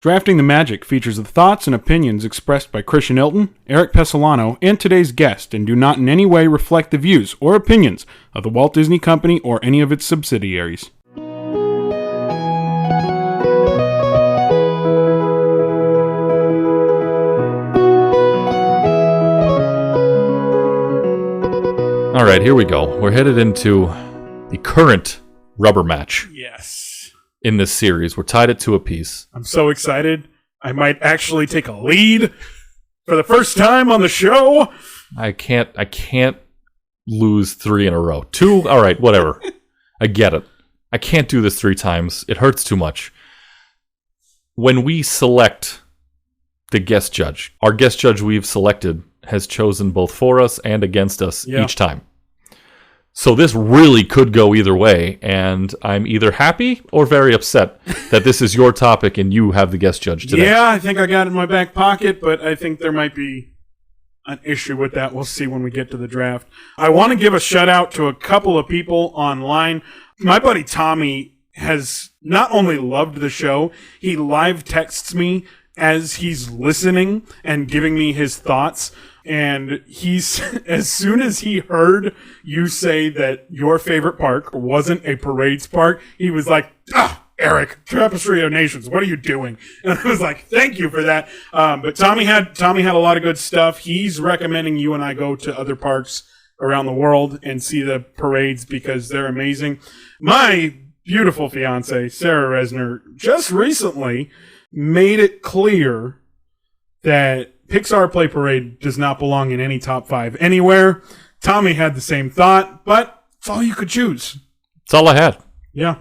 Drafting the Magic features the thoughts and opinions expressed by Christian Ilton, Eric Pessolano, and today's guest, and do not in any way reflect the views or opinions of the Walt Disney Company or any of its subsidiaries. All right, here we go. We're headed into the current rubber match. Yes. In this series. We're tied at 2 apiece. I'm so excited. I might actually take a lead for the first time on the show. I can't lose 3 in a row. 2, all right, whatever. I get it. I can't do this 3 times. It hurts too much. When we select the guest judge, our guest judge we've selected has chosen both for us and against us each time. So this really could go either way, and I'm either happy or very upset that this is your topic and you have the guest judge today. Yeah, I think I got it in my back pocket, but I think there might be an issue with that. We'll see when we get to the draft. I want to give a shout out to a couple of people online. My buddy Tommy has not only loved the show, he live texts me as he's listening and giving me his thoughts. And he's, as soon as he heard you say that your favorite park wasn't a parades park, he was like, Eric, Tapestry of Nations, what are you doing? And I was like, thank you for that. But Tommy had a lot of good stuff. He's recommending you and I go to other parks around the world and see the parades because they're amazing. My beautiful fiance, Sarah Resner, just recently made it clear that Pixar Play Parade does not belong in any top 5 anywhere. Tommy had the same thought, but it's all you could choose. It's all I had. Yeah.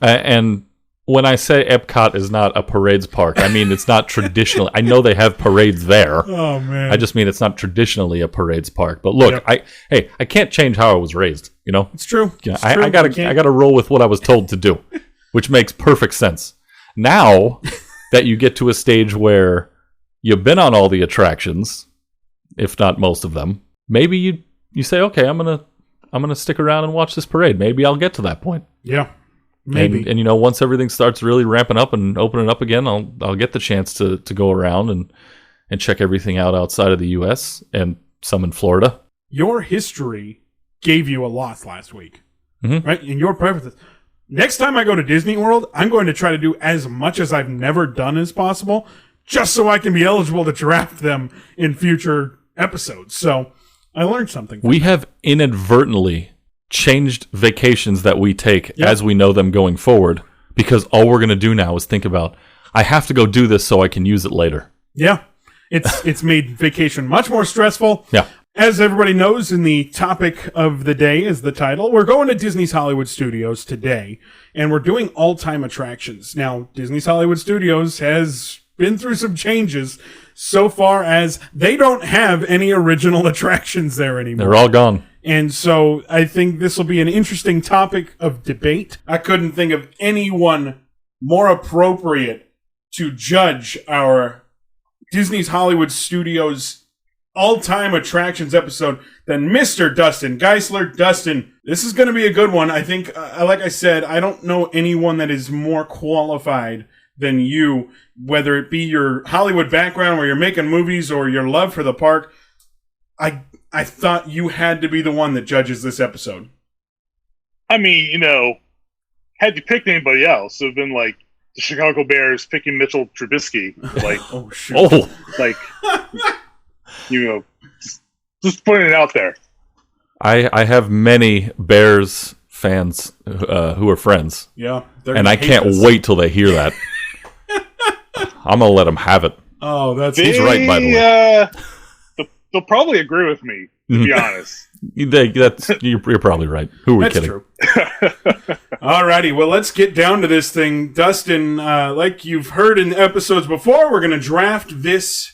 And when I say Epcot is not a parades park, I mean it's not traditional. I know they have parades there. Oh, man. I just mean it's not traditionally a parades park. But look, yep. I can't change how I was raised, you know? It's true. Yeah, I gotta roll with what I was told to do, which makes perfect sense. Now that you get to a stage where you've been on all the attractions, if not most of them, maybe you say, okay, I'm gonna stick around and watch this parade. Maybe I'll get to that point. Yeah, maybe. And you know, once everything starts really ramping up and opening up again, I'll get the chance to go around and check everything out outside of the U.S. and some in Florida. Your history gave you a loss last week, right? In your preferences. Next time I go to Disney World, I'm going to try to do as much as I've never done as possible, just so I can be eligible to draft them in future episodes. So I learned something. We have inadvertently changed vacations that we take as we know them going forward, because all we're going to do now is think about, I have to go do this so I can use it later. Yeah. It's made vacation much more stressful. Yeah. As everybody knows, in the topic of the day is the title. We're going to Disney's Hollywood Studios today, and we're doing all-time attractions. Now, Disney's Hollywood Studios has been through some changes so far as they don't have any original attractions there anymore. They're all gone. And so I think this will be an interesting topic of debate. I couldn't think of anyone more appropriate to judge our Disney's Hollywood Studios all-time attractions episode than Mr. Dustin Geisler. Dustin, this is going to be a good one. I think, like I said, I don't know anyone that is more qualified than you, whether it be your Hollywood background where you're making movies or your love for the park. I thought you had to be the one that judges this episode. I mean, you know, had you picked anybody else, it would have been like the Chicago Bears picking Mitchell Trubisky. Like, oh, shit. Oh. Like, you know, just putting it out there. I have many Bears fans who are friends. Yeah. And I can't wait till they hear that. I'm going to let them have it. Oh, he's right, by the way. They'll probably agree with me, to be honest. You're probably right. Who are we kidding? That's true. Alrighty, well, let's get down to this thing. Dustin, like you've heard in episodes before, we're going to draft this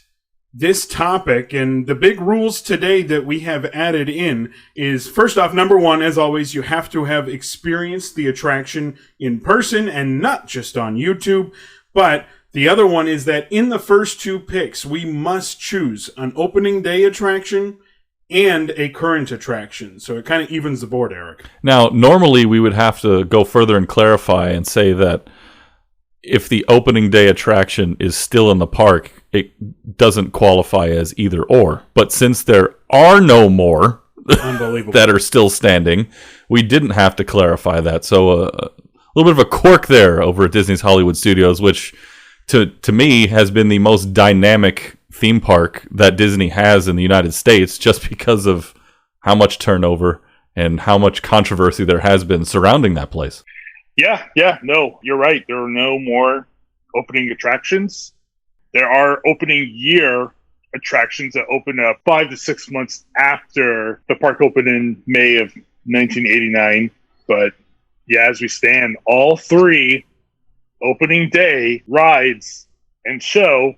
topic, and the big rules today that we have added in is, first off, number one, as always, you have to have experienced the attraction in person and not just on YouTube. But the other one is that in the first 2 picks, we must choose an opening day attraction and a current attraction. So it kind of evens the board, Eric. Now, normally we would have to go further and clarify and say that if the opening day attraction is still in the park, it doesn't qualify as either or. But since there are no more Unbelievable. that are still standing, we didn't have to clarify that. So a little bit of a quirk there over at Disney's Hollywood Studios, which to me has been the most dynamic theme park that Disney has in the United States, just because of how much turnover and how much controversy there has been surrounding that place. Yeah, no, you're right. There are no more opening attractions. There are opening year attractions that open up 5 to 6 months after the park opened in May of 1989. But yeah, as we stand, all 3 opening day rides and show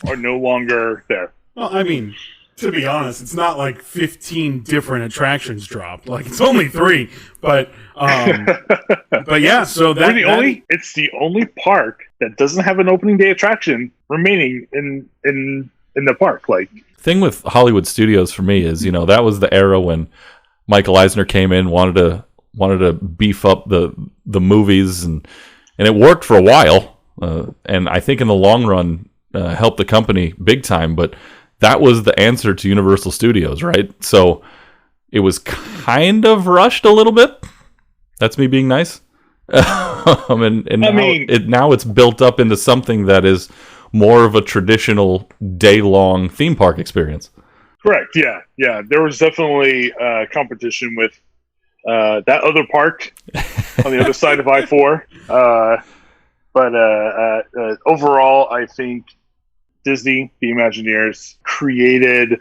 are no longer there. Well, I mean, to be honest, it's not like 15 different attractions dropped. Like, it's only 3. But yeah, so it's the only park that doesn't have an opening day attraction remaining in the park. Like, thing with Hollywood Studios for me is, that was the era when Michael Eisner came in, wanted to beef up the movies, and it worked for a while. And I think in the long run helped the company big time. But that was the answer to Universal Studios, right? So it was kind of rushed a little bit. That's me being nice. Now it's built up into something that is more of a traditional day-long theme park experience. Correct. Yeah. There was definitely competition with that other park on the other side of I-4. But overall, I think Disney, the Imagineers, created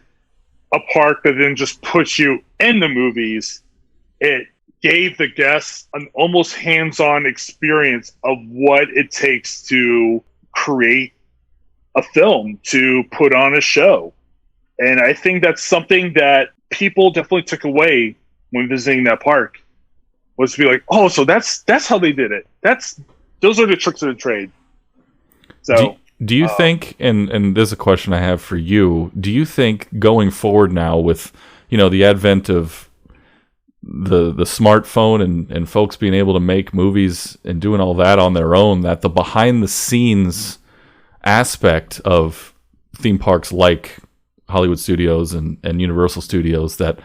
a park that didn't just put you in the movies. It gave the guests an almost hands-on experience of what it takes to create a film, to put on a show. And I think that's something that people definitely took away when visiting that park, was to be like, oh, so that's how they did it. Those are the tricks of the trade. So do you think, and there's a question I have for you, do you think going forward now with, the advent of the smartphone and folks being able to make movies and doing all that on their own, that the behind the scenes aspect of theme parks like Hollywood Studios and Universal Studios, that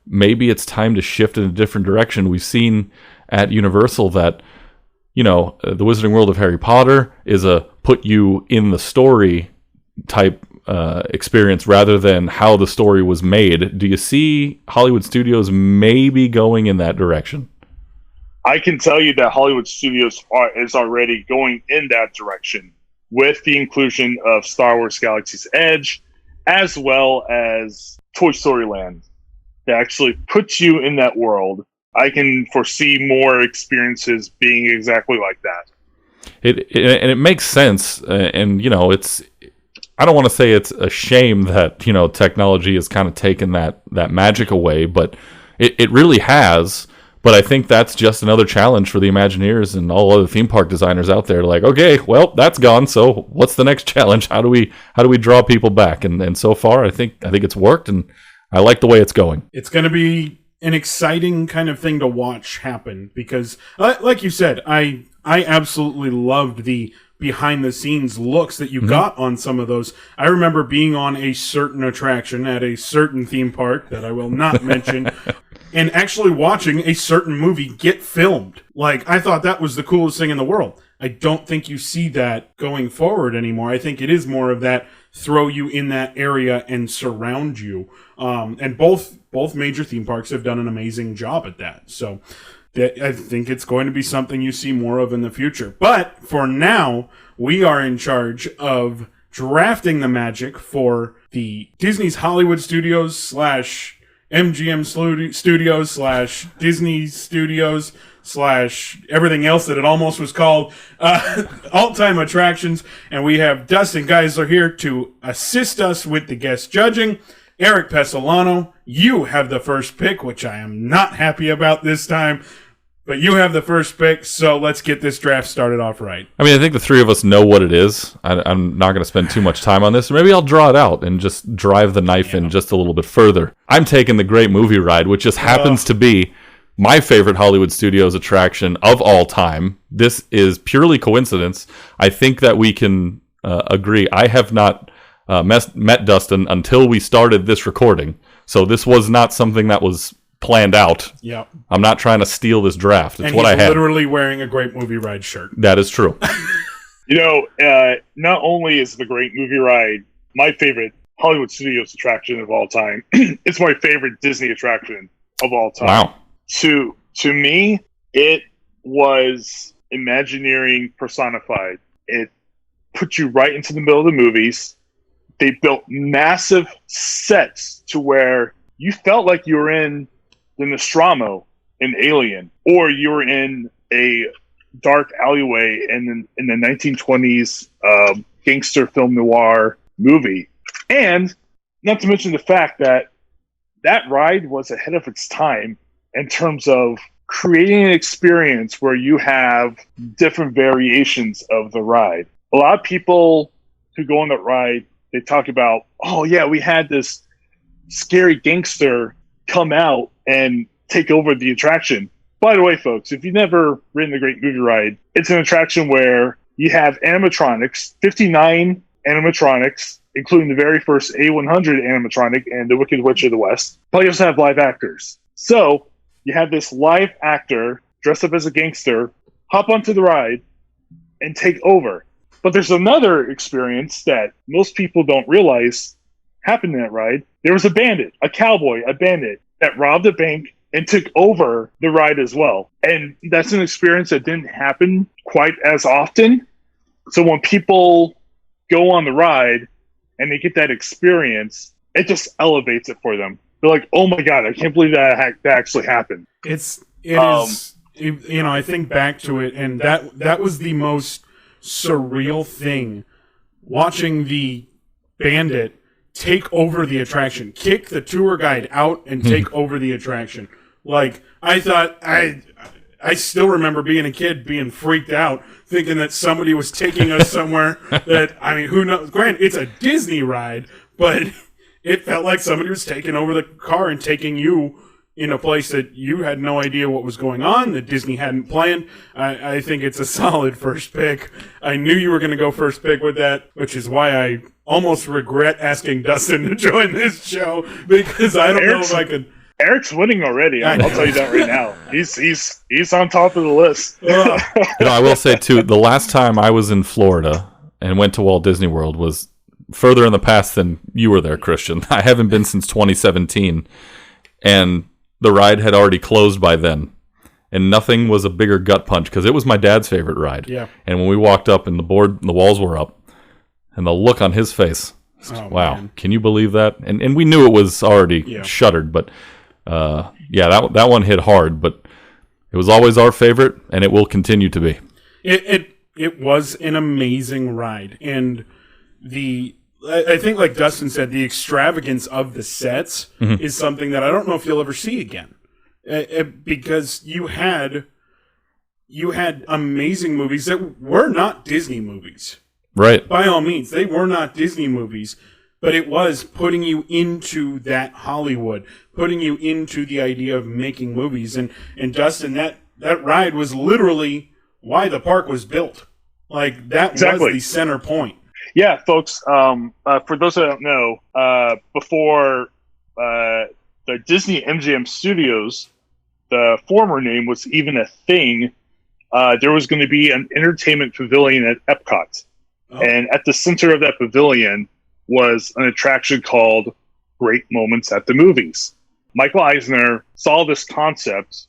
maybe it's time to shift in a different direction? We've seen at Universal that, the Wizarding World of Harry Potter is a put you in the story type experience rather than how the story was made. Do you see Hollywood Studios maybe going in that direction? I can tell you that Hollywood Studios is already going in that direction with the inclusion of Star Wars Galaxy's Edge, as well as Toy Story Land, that actually puts you in that world. I can foresee more experiences being exactly like that. It makes sense, and it's. I don't want to say it's a shame that technology has kind of taken that magic away, but it really has. But I think that's just another challenge for the Imagineers and all other theme park designers out there. Like, okay, well, that's gone. So what's the next challenge? How do we draw people back? And so far, I think it's worked, and I like the way it's going. It's going to be an exciting kind of thing to watch happen because, like you said, I absolutely loved the behind the scenes looks that you got on some of those. I remember being on a certain attraction at a certain theme park that I will not mention and actually watching a certain movie get filmed. Like, I thought that was the coolest thing in the world. I don't think you see that going forward anymore. I think it is more of that throw you in that area and surround you. And both major theme parks have done an amazing job at that. So I think it's going to be something you see more of in the future. But for now, we are in charge of drafting the magic for the Disney's Hollywood Studios / MGM Studios / Disney Studios / everything else that it almost was called, all-time attractions. And we have Dustin Geisler here to assist us with the guest judging. Eric Pesolano, you have the first pick, which I am not happy about this time. But you have the first pick, so let's get this draft started off right. I mean, I think the three of us know what it is. I'm not going to spend too much time on this. Maybe I'll draw it out and just drive the knife in just a little bit further. I'm taking the Great Movie Ride, which just happens to be my favorite Hollywood Studios attraction of all time. This is purely coincidence. I think that we can agree. I have not met Dustin until we started this recording, so this was not something that was planned out. Yeah, I'm not trying to steal this draft. It's and what I he's had. literally wearing a Great Movie Ride shirt. That is true. You know, not only is the Great Movie Ride my favorite Hollywood Studios attraction of all time, it's my favorite Disney attraction of all time. Wow. To me, it was Imagineering personified. It put you right into the middle of the movies. They built massive sets to where you felt like you were in the Nostromo in Alien, or you were in a dark alleyway in the 1920s gangster film noir movie. And not to mention the fact that that ride was ahead of its time in terms of creating an experience where you have different variations of the ride. A lot of people who go on that ride, they talk about, oh yeah, we had this scary gangster come out and take over the attraction. By the way, folks, if you've never ridden the Great Movie Ride, it's an attraction where you have animatronics, 59 animatronics, including the very first A100 animatronic and the Wicked Witch of the West. But you also have live actors. So you have this live actor dressed up as a gangster, hop onto the ride, and take over. But there's another experience that most people don't realize happened in that ride. There was a bandit, a cowboy, a bandit that robbed a bank and took over the ride as well. And that's an experience that didn't happen quite as often. So when people go on the ride and they get that experience, it just elevates it for them. They're like, oh my God, I can't believe that actually happened. It is, you know, I think back to it, and that was the most surreal thing, watching the bandit take over the attraction, kick the tour guide out and take over the attraction. Like, I thought, I still remember being a kid being freaked out, thinking that somebody was taking us somewhere that, I mean, who knows? Granted, it's a Disney ride, but it felt like somebody was taking over the car and taking you in a place that you had no idea what was going on, that Disney hadn't planned. I think it's a solid first pick. I knew you were going to go first pick with that, which is why I almost regret asking Dustin to join this show, because I don't know if I could... Eric's winning already. I'll tell you that right now. He's on top of the list. You know, I will say too, the last time I was in Florida and went to Walt Disney World was further in the past than you were there, Christian. I haven't been since 2017, and the ride had already closed by then. And nothing was a bigger gut punch, because it was my dad's favorite ride. Yeah. And when we walked up and the walls were up, and the look on his face, wow, man. Can you believe that? And we knew it was already shuttered, but that one hit hard. But it was always our favorite, and it will continue to be. It was an amazing ride, and I think, like Dustin said, the extravagance of the sets is something that I don't know if you'll ever see again, because you had amazing movies that were not Disney movies. Right. By all means, they were not Disney movies, but it was putting you into that Hollywood, putting you into the idea of making movies. And Dustin, that ride was literally why the park was built. Like, that was the center point. Yeah, folks, for those that don't know, before the Disney MGM Studios, the former name was even a thing, there was going to be an entertainment pavilion at Epcot. Oh. And at the center of that pavilion was an attraction called Great Moments at the Movies. Michael Eisner saw this concept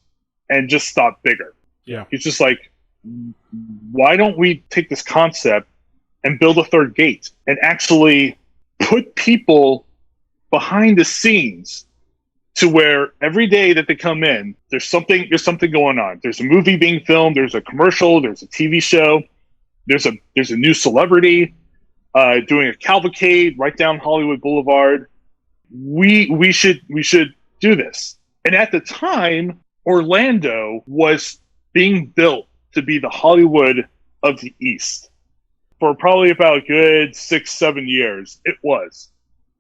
and just thought bigger. Yeah. He's just like, why don't we take this concept and build a third gate and actually put people behind the scenes to where every day that they come in, there's something going on. There's a movie being filmed, there's a commercial, there's a TV show, there's a new celebrity doing a cavalcade right down Hollywood Boulevard. We should do this. And at the time, Orlando was being built to be the Hollywood of the East. For probably about a good 6-7 years, it was.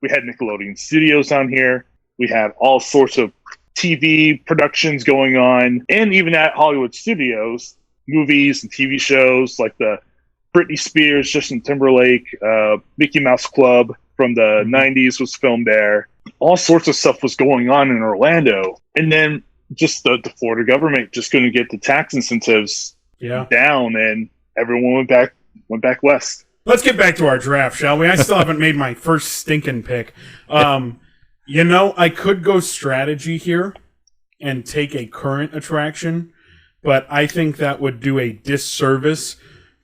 We had Nickelodeon Studios down here. We had all sorts of TV productions going on, and even at Hollywood studios, movies and TV shows like the Britney Spears, Justin Timberlake, Mickey Mouse Club from the 90s was filmed there. All sorts of stuff was going on in Orlando. And then just the Florida government just couldn't get the tax incentives down, and everyone went back west. Let's get back to our draft, shall we? I still haven't made my first stinking pick. I could go strategy here and take a current attraction, but I think that would do a disservice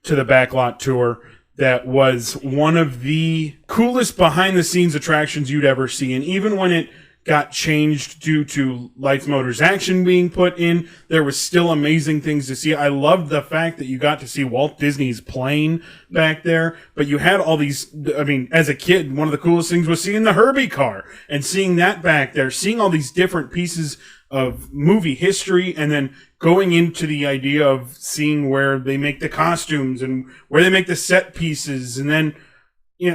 to the Backlot Tour. That was one of the coolest behind-the-scenes attractions you'd ever see. And even when it got changed due to Lights Motors Action being put in, there was still amazing things to see. I loved the fact that you got to see Walt Disney's plane back there, but you had all these, as a kid, one of the coolest things was seeing the Herbie car and seeing that back there, seeing all these different pieces of movie history, and then going into the idea of seeing where they make the costumes and where they make the set pieces, and then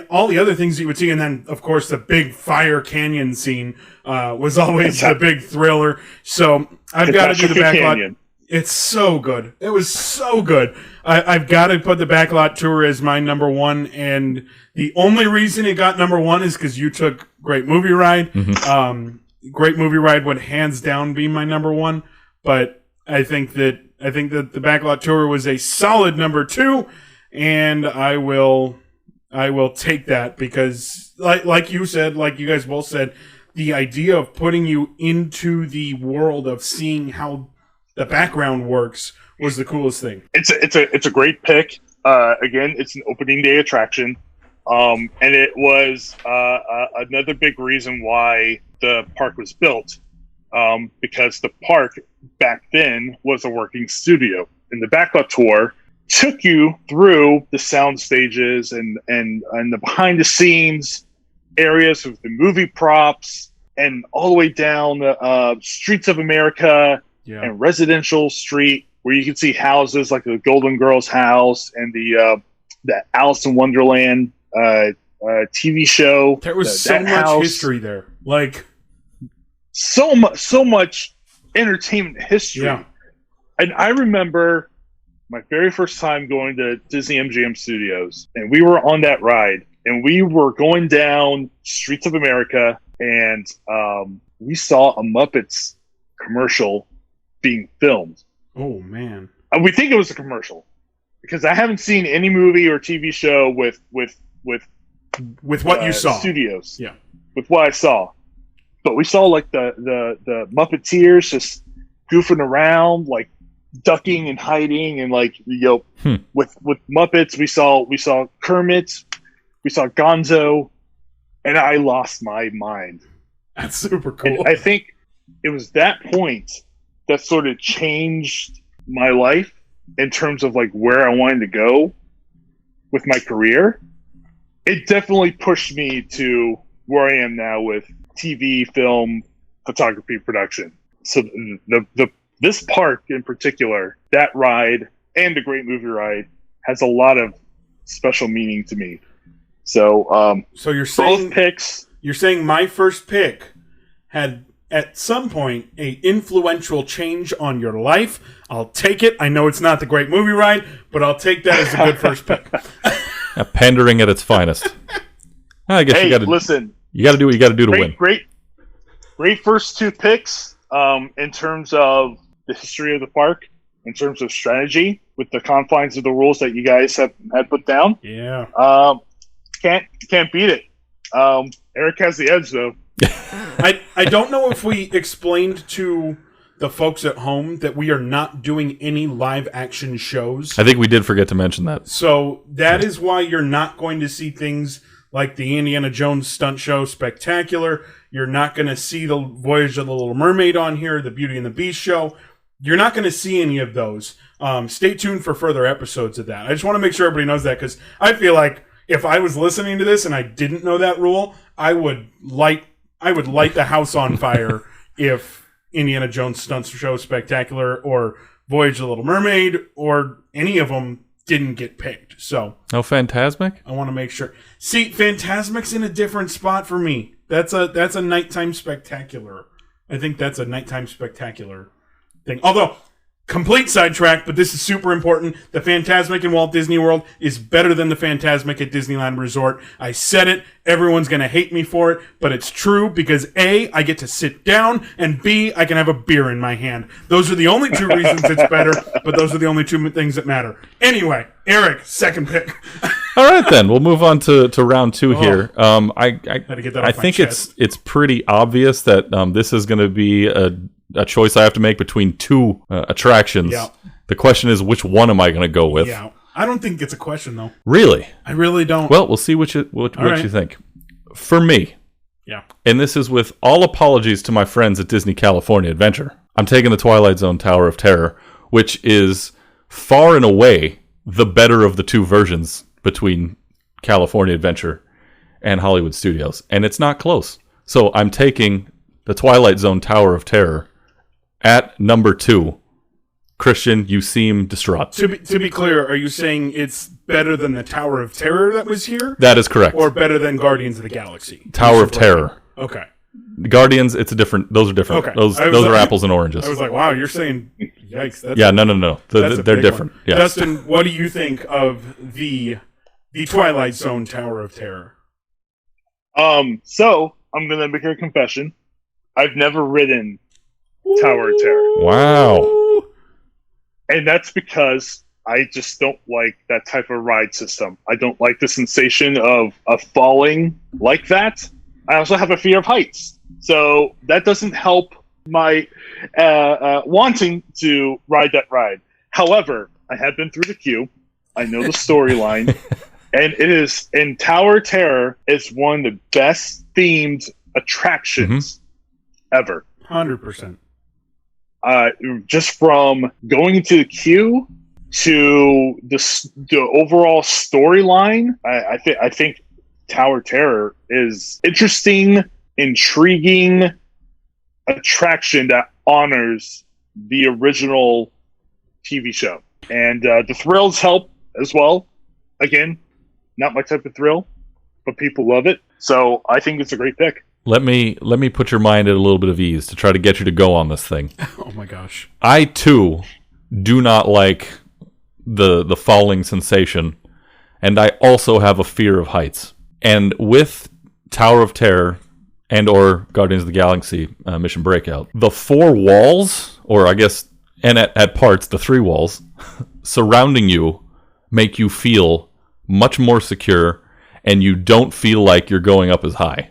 all the other things that you would see. And then, of course, the big fire canyon scene was always the big thriller. So I've got to do the Backlot. It's so good. It was so good. I've got to put the Backlot Tour as my number one, and the only reason it got number one is because you took Great Movie Ride. Mm-hmm. Great Movie Ride would hands down be my number one, but I think that the Backlot Tour was a solid number two, and I will take that because, like you said, like you guys both said, the idea of putting you into the world of seeing how the background works was the coolest thing. It's a great pick. Again, it's an opening day attraction, and it was another big reason why the park was built, because the park back then was a working studio, and the Backlot Tour took you through the sound stages and the behind the scenes areas with the movie props, and all the way down the streets of America and Residential Street, where you can see houses like the Golden Girls house and the Alice in Wonderland TV show. There was so much history there, like so much entertainment history. Yeah. And I remember my very first time going to Disney MGM Studios, and we were on that ride, and we were going down Streets of America, and we saw a Muppets commercial being filmed. Oh man! We think it was a commercial because I haven't seen any movie or TV show with what you saw studios. Yeah, with what I saw, but we saw like the Muppeteers just goofing around, like ducking and hiding, and like with Muppets we saw Kermit, we saw Gonzo, and I lost my mind. That's super cool. And I think it was that point that sort of changed my life in terms of like where I wanted to go with my career. It definitely pushed me to where I am now with TV, film, photography, production. So this park in particular, that ride and the Great Movie Ride, has a lot of special meaning to me. So, so you're saying both picks. You're saying my first pick had at some point a influential change on your life. I'll take it. I know it's not the Great Movie Ride, but I'll take that as a good first pick. Pandering at its finest. I guess you got to listen. You got to do what you got to do to win. Great first two picks. In terms of the history of the park, in terms of strategy, with the confines of the rules that you guys had put down. Yeah. Can't beat it. Eric has the edge, though. I don't know if we explained to the folks at home that we are not doing any live action shows. I think we did forget to mention that. So that is why you're not going to see things like the Indiana Jones stunt show Spectacular. You're not going to see the Voyage of the Little Mermaid on here, the Beauty and the Beast show. You're not going to see any of those. Stay tuned for further episodes of that. I just want to make sure everybody knows that, because I feel like if I was listening to this and I didn't know that rule, I would light the house on fire if Indiana Jones Stunt Show Spectacular or Voyage of the Little Mermaid or any of them didn't get picked. So, Fantasmic? I want to make sure. See, Fantasmic's in a different spot for me. That's a nighttime spectacular I think that's a nighttime spectacular thing. Although, complete sidetrack, but this is super important. The Fantasmic in Walt Disney World is better than the Fantasmic at Disneyland Resort. I said it. Everyone's going to hate me for it, but it's true because A, I get to sit down, and B, I can have a beer in my hand. Those are the only two reasons it's better, but those are the only two things that matter. Anyway, Eric, second pick. All right, then. We'll move on to round two here. I think it's pretty obvious that this is going to be a choice I have to make between two attractions. Yeah. The question is, which one am I going to go with? Yeah. I don't think it's a question, though. Really? I really don't. Well, we'll see what you think. For me, yeah, and this is with all apologies to my friends at Disney California Adventure, I'm taking the Twilight Zone Tower of Terror, which is far and away the better of the two versions between California Adventure and Hollywood Studios. And it's not close. So I'm taking the Twilight Zone Tower of Terror at number 2. Christian, you seem distraught. To be clear, are you saying it's better than the Tower of Terror that was here? That is correct. Or better than Guardians of the Galaxy? Tower of Terror. Okay. Guardians, those are different. Okay. Those are apples and oranges. I was like, wow, you're saying, yikes. No. They're different. One. Yeah. Dustin, what do you think of the Twilight Zone Tower of Terror? So I'm gonna make a confession. I've never ridden Tower of Terror. Wow. And that's because I just don't like that type of ride system. I don't like the sensation of falling like that. I also have a fear of heights. So that doesn't help my wanting to ride that ride. However, I have been through the queue. I know the storyline. And Tower of Terror is one of the best themed attractions ever. 100%. Just from going into the queue to the overall storyline, I think Tower Terror is interesting, intriguing attraction that honors the original TV show, and the thrills help as well. Again, not my type of thrill, but people love it, so I think it's a great pick. Let me put your mind at a little bit of ease to try to get you to go on this thing. Oh my gosh. I too do not like the falling sensation, and I also have a fear of heights. And with Tower of Terror and or Guardians of the Galaxy Mission Breakout, the 4 walls, or I guess, and at parts, the 3 walls surrounding you make you feel much more secure, and you don't feel like you're going up as high.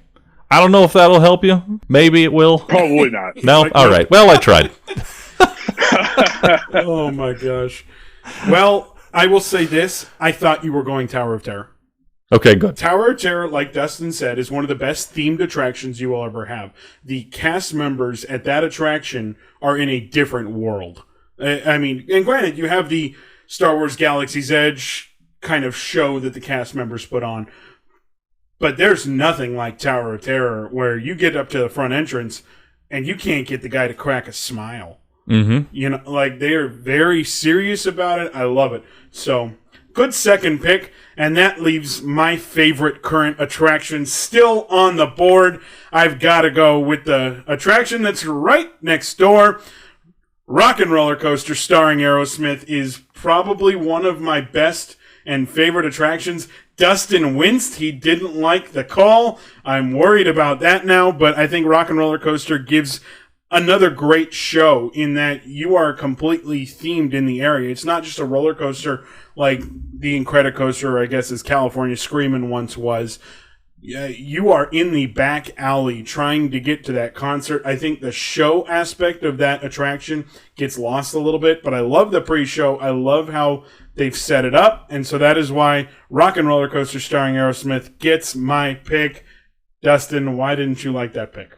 I don't know if that'll help you. Maybe it will. Probably not. No? All right. Well, I tried. Oh my gosh. Well, I will say this. I thought you were going Tower of Terror. Okay, good. Tower of Terror, like Dustin said, is one of the best themed attractions you will ever have. The cast members at that attraction are in a different world. I mean, and granted, you have the Star Wars Galaxy's Edge kind of show that the cast members put on, but there's nothing like Tower of Terror where you get up to the front entrance and you can't get the guy to crack a smile. Mm-hmm. You know, like they are very serious about it. I love it. So, good second pick. And that leaves my favorite current attraction still on the board. I've got to go with the attraction that's right next door. Rock and Roller Coaster starring Aerosmith is probably one of my best and favorite attractions. Dustin winced. He didn't like the call. I'm worried about that now, but I think Rock and Roller Coaster gives another great show in that you are completely themed in the area. It's not just a roller coaster like the Incredicoaster, or I guess as California Screamin' once was. You are in the back alley trying to get to that concert. I think the show aspect of that attraction gets lost a little bit, but I love the pre-show. I love how they've set it up, and so that is why Rock and Roller Coaster starring Aerosmith gets my pick. Dustin, why didn't you like that pick?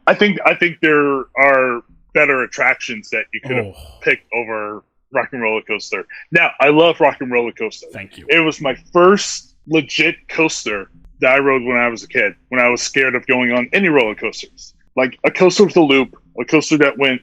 I think there are better attractions that you could have picked over Rock and Roller Coaster. Now, I love Rock and Roller Coaster. Thank you. It was my first legit coaster that I rode when I was a kid, when I was scared of going on any roller coasters. Like a coaster with a loop, a coaster that went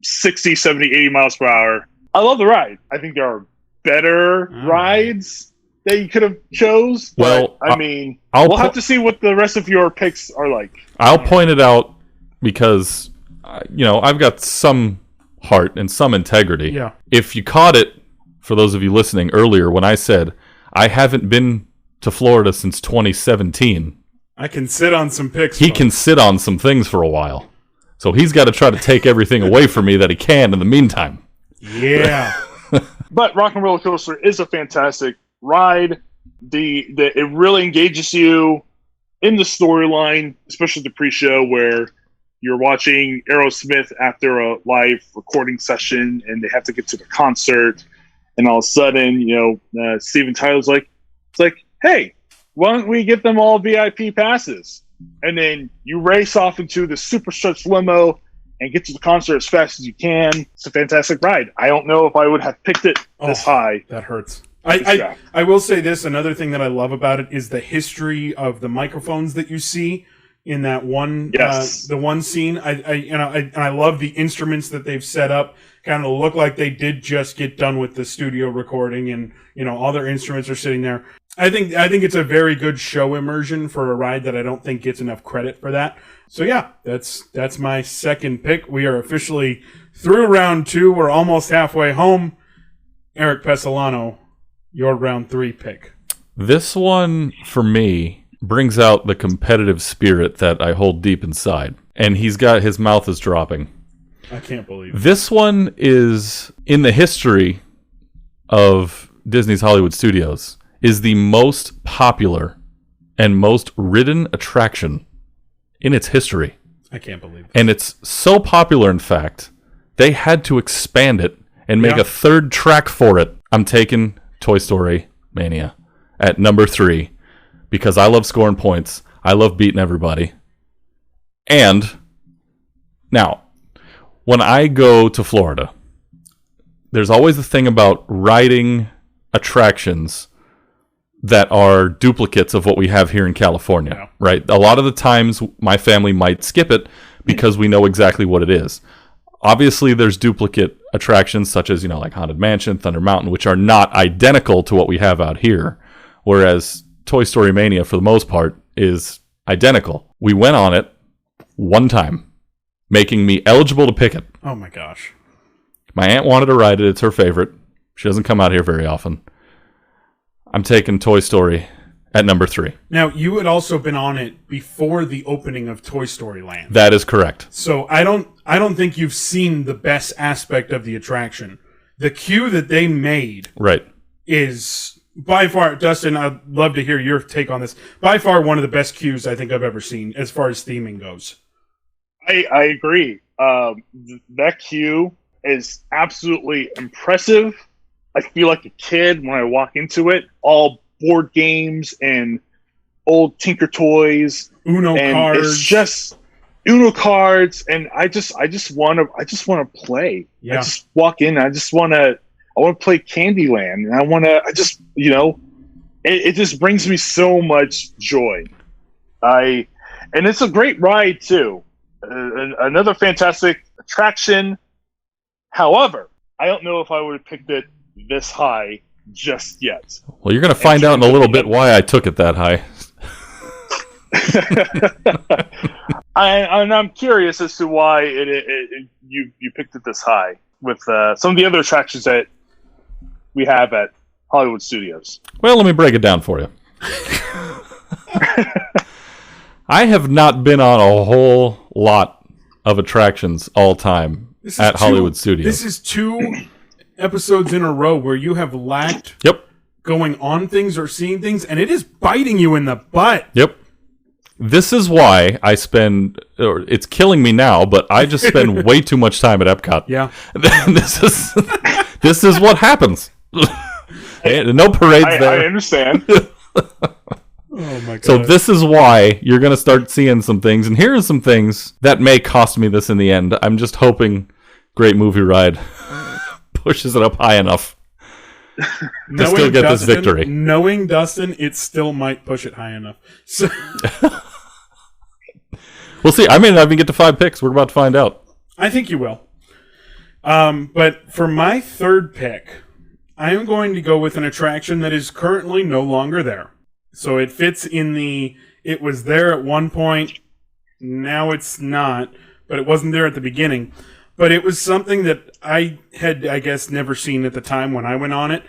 60, 70, 80 miles per hour. I love the ride. I think there are better rides that you could have chose. But, Well, we'll have to see what the rest of your picks are like. I'll point it out because, I've got some heart and some integrity. Yeah. If you caught it, for those of you listening earlier, when I said I haven't been to Florida since 2017, I can sit on some picks. he can sit on some things for a while. So he's got to try to take everything away from me that he can in the meantime. Yeah. But Rock and Roller Coaster is a fantastic ride. It really engages you in the storyline, especially the pre-show where you're watching Aerosmith after a live recording session and they have to get to the concert, and all of a sudden, Steven Tyler's like, hey, why don't we get them all VIP passes? And then you race off into the super stretch limo and get to the concert as fast as you can. It's a fantastic ride. I don't know if I would have picked it this high. That hurts. I will say this. Another thing that I love about it is the history of the microphones that you see in that one, the one scene. I love the instruments that they've set up. Kind of look like they did just get done with the studio recording, and all their instruments are sitting there. I think it's a very good show immersion for a ride that I don't think gets enough credit for that. So yeah, that's my second pick. We are officially through round 2. We're almost halfway home. Eric Pesolano, your round 3 pick. This one, for me, brings out the competitive spirit that I hold deep inside. And his mouth is dropping. I can't believe it. This one is, in the history of Disney's Hollywood Studios, is the most popular and most ridden attraction in its history. I can't believe it. And it's so popular, in fact, they had to expand it and make a third track for it. I'm taking Toy Story Mania at number 3 because I love scoring points. I love beating everybody. And now, when I go to Florida, there's always a thing about riding attractions that are duplicates of what we have here in California, right? A lot of the times my family might skip it because we know exactly what it is. Obviously, there's duplicate attractions such as, like Haunted Mansion, Thunder Mountain, which are not identical to what we have out here, whereas Toy Story Mania, for the most part, is identical. We went on it one time, making me eligible to pick it. Oh my gosh. My aunt wanted to ride it. It's her favorite. She doesn't come out here very often. I'm taking Toy Story at number 3. Now, you had also been on it before the opening of Toy Story Land. That is correct. So I don't think you've seen the best aspect of the attraction. The queue that they made is by far, Dustin, I'd love to hear your take on this, by far one of the best queues I think I've ever seen as far as theming goes. I agree. That queue is absolutely impressive. I feel like a kid when I walk into it. All board games and old Tinker toys, Uno and cards. It's just Uno cards, and I just want to play. Yeah. I just walk in. I want to play Candyland, and it just brings me so much joy. And it's a great ride too. Another fantastic attraction. However, I don't know if I would have picked it this high just yet. Well, you're going to find out in a little bit why I took it that high. I'm curious as to why you picked it this high with some of the other attractions that we have at Hollywood Studios. Well, let me break it down for you. I have not been on a whole lot of attractions all time at Hollywood Studios. This is 2 episodes in a row where you have lacked going on things or seeing things, and it is biting you in the butt. Yep. This is why I spend, or it's killing me now, but I just spend way too much time at Epcot. Yeah. This is what happens. No parades there. I understand. Oh my god. So this is why you're going to start seeing some things, and here are some things that may cost me this in the end. I'm just hoping Great Movie Ride pushes it up high enough to still get this victory. Knowing Dustin, it still might push it high enough. So we'll see. I may not even get to 5 picks. We're about to find out. I think you will. But for my third pick, I am going to go with an attraction that is currently no longer there. So it fits in it was there at one point, now it's not, but it wasn't there at the beginning. But it was something that I had, I guess, never seen at the time when I went on it.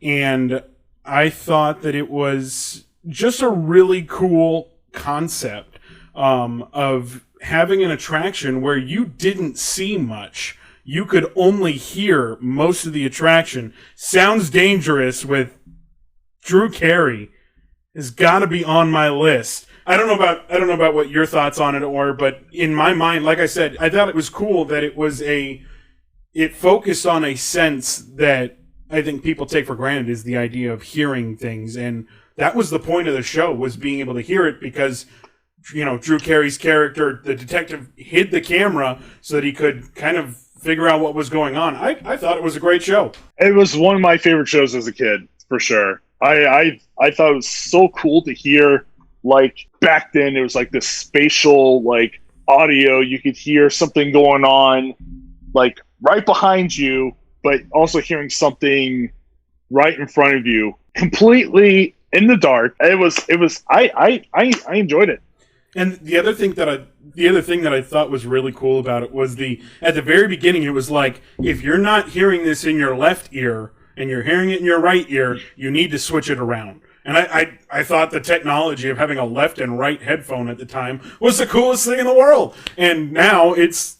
And I thought that it was just a really cool concept of having an attraction where you didn't see much. You could only hear most of the attraction. Sounds Dangerous with Drew Carey has got to be on my list. I don't know about what your thoughts on it are, but in my mind, like I said, I thought it was cool that it focused on a sense that I think people take for granted, is the idea of hearing things. And that was the point of the show, was being able to hear it, because, you know, Drew Carey's character, the detective, hid the camera so that he could kind of figure out what was going on. I thought it was a great show. It was one of my favorite shows as a kid, for sure. I thought it was so cool to hear. Like, back then, it was like this spatial, like, audio. You could hear something going on, like, right behind you, but also hearing something right in front of you, completely in the dark. I enjoyed it. And the other thing that I thought was really cool about it was at the very beginning, it was like, if you're not hearing this in your left ear and you're hearing it in your right ear, you need to switch it around. And I thought the technology of having a left and right headphone at the time was the coolest thing in the world. And now it's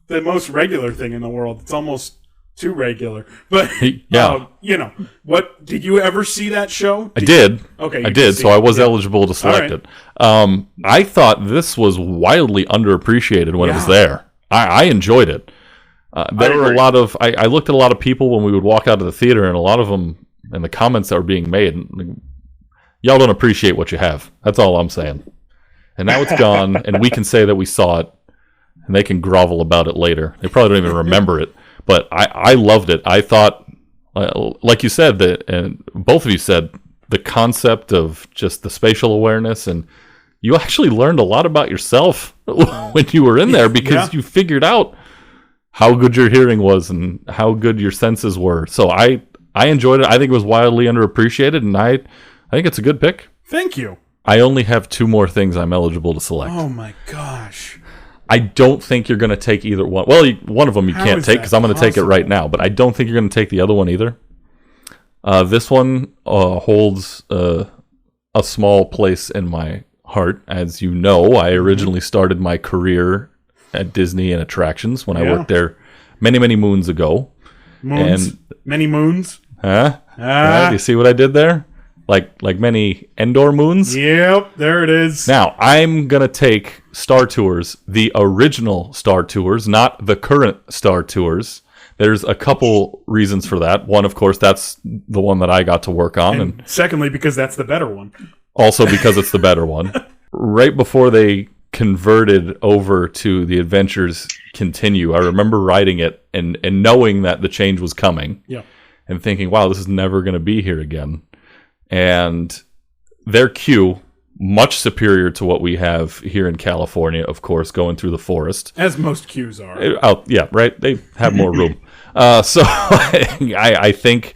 the most regular thing in the world. It's almost too regular. But, yeah. You know, did you ever see that show? I did. Okay. I did, so I was eligible to select it. I thought this was wildly underappreciated when it was there. I enjoyed it. There were a lot of... I looked at a lot of people when we would walk out of the theater, and a lot of them, and the comments that were being made, y'all don't appreciate what you have. That's all I'm saying. And now it's gone, and we can say that we saw it, and they can grovel about it later. They probably don't even remember it. But I loved it. I thought, like you said, and both of you said, the concept of just the spatial awareness, and you actually learned a lot about yourself when you were in there, because you figured out how good your hearing was and how good your senses were. So I enjoyed it. I think it was wildly underappreciated, and I think it's a good pick. Thank you. I only have 2 more things I'm eligible to select. Oh my gosh. I don't think you're going to take either one. Well, one of them you can't take, because I'm going to take it right now, but I don't think you're going to take the other one either. This one holds a small place in my heart. As you know, I originally started my career at Disney and attractions when I worked there many, many moons ago. Many moons? Huh? Yeah, do you see what I did there? Like many Endor moons? Yep, there it is. Now, I'm going to take Star Tours, the original Star Tours, not the current Star Tours. There's a couple reasons for that. One, of course, that's the one that I got to work on. And secondly, because that's the better one. Also because it's the better one. Right before they converted over to the Adventures Continue, I remember riding it and knowing that the change was coming. Yeah. And thinking, wow, this is never going to be here again. And their queue, much superior to what we have here in California, of course, going through the forest. As most queues are. Yeah, right? They have more room. So I think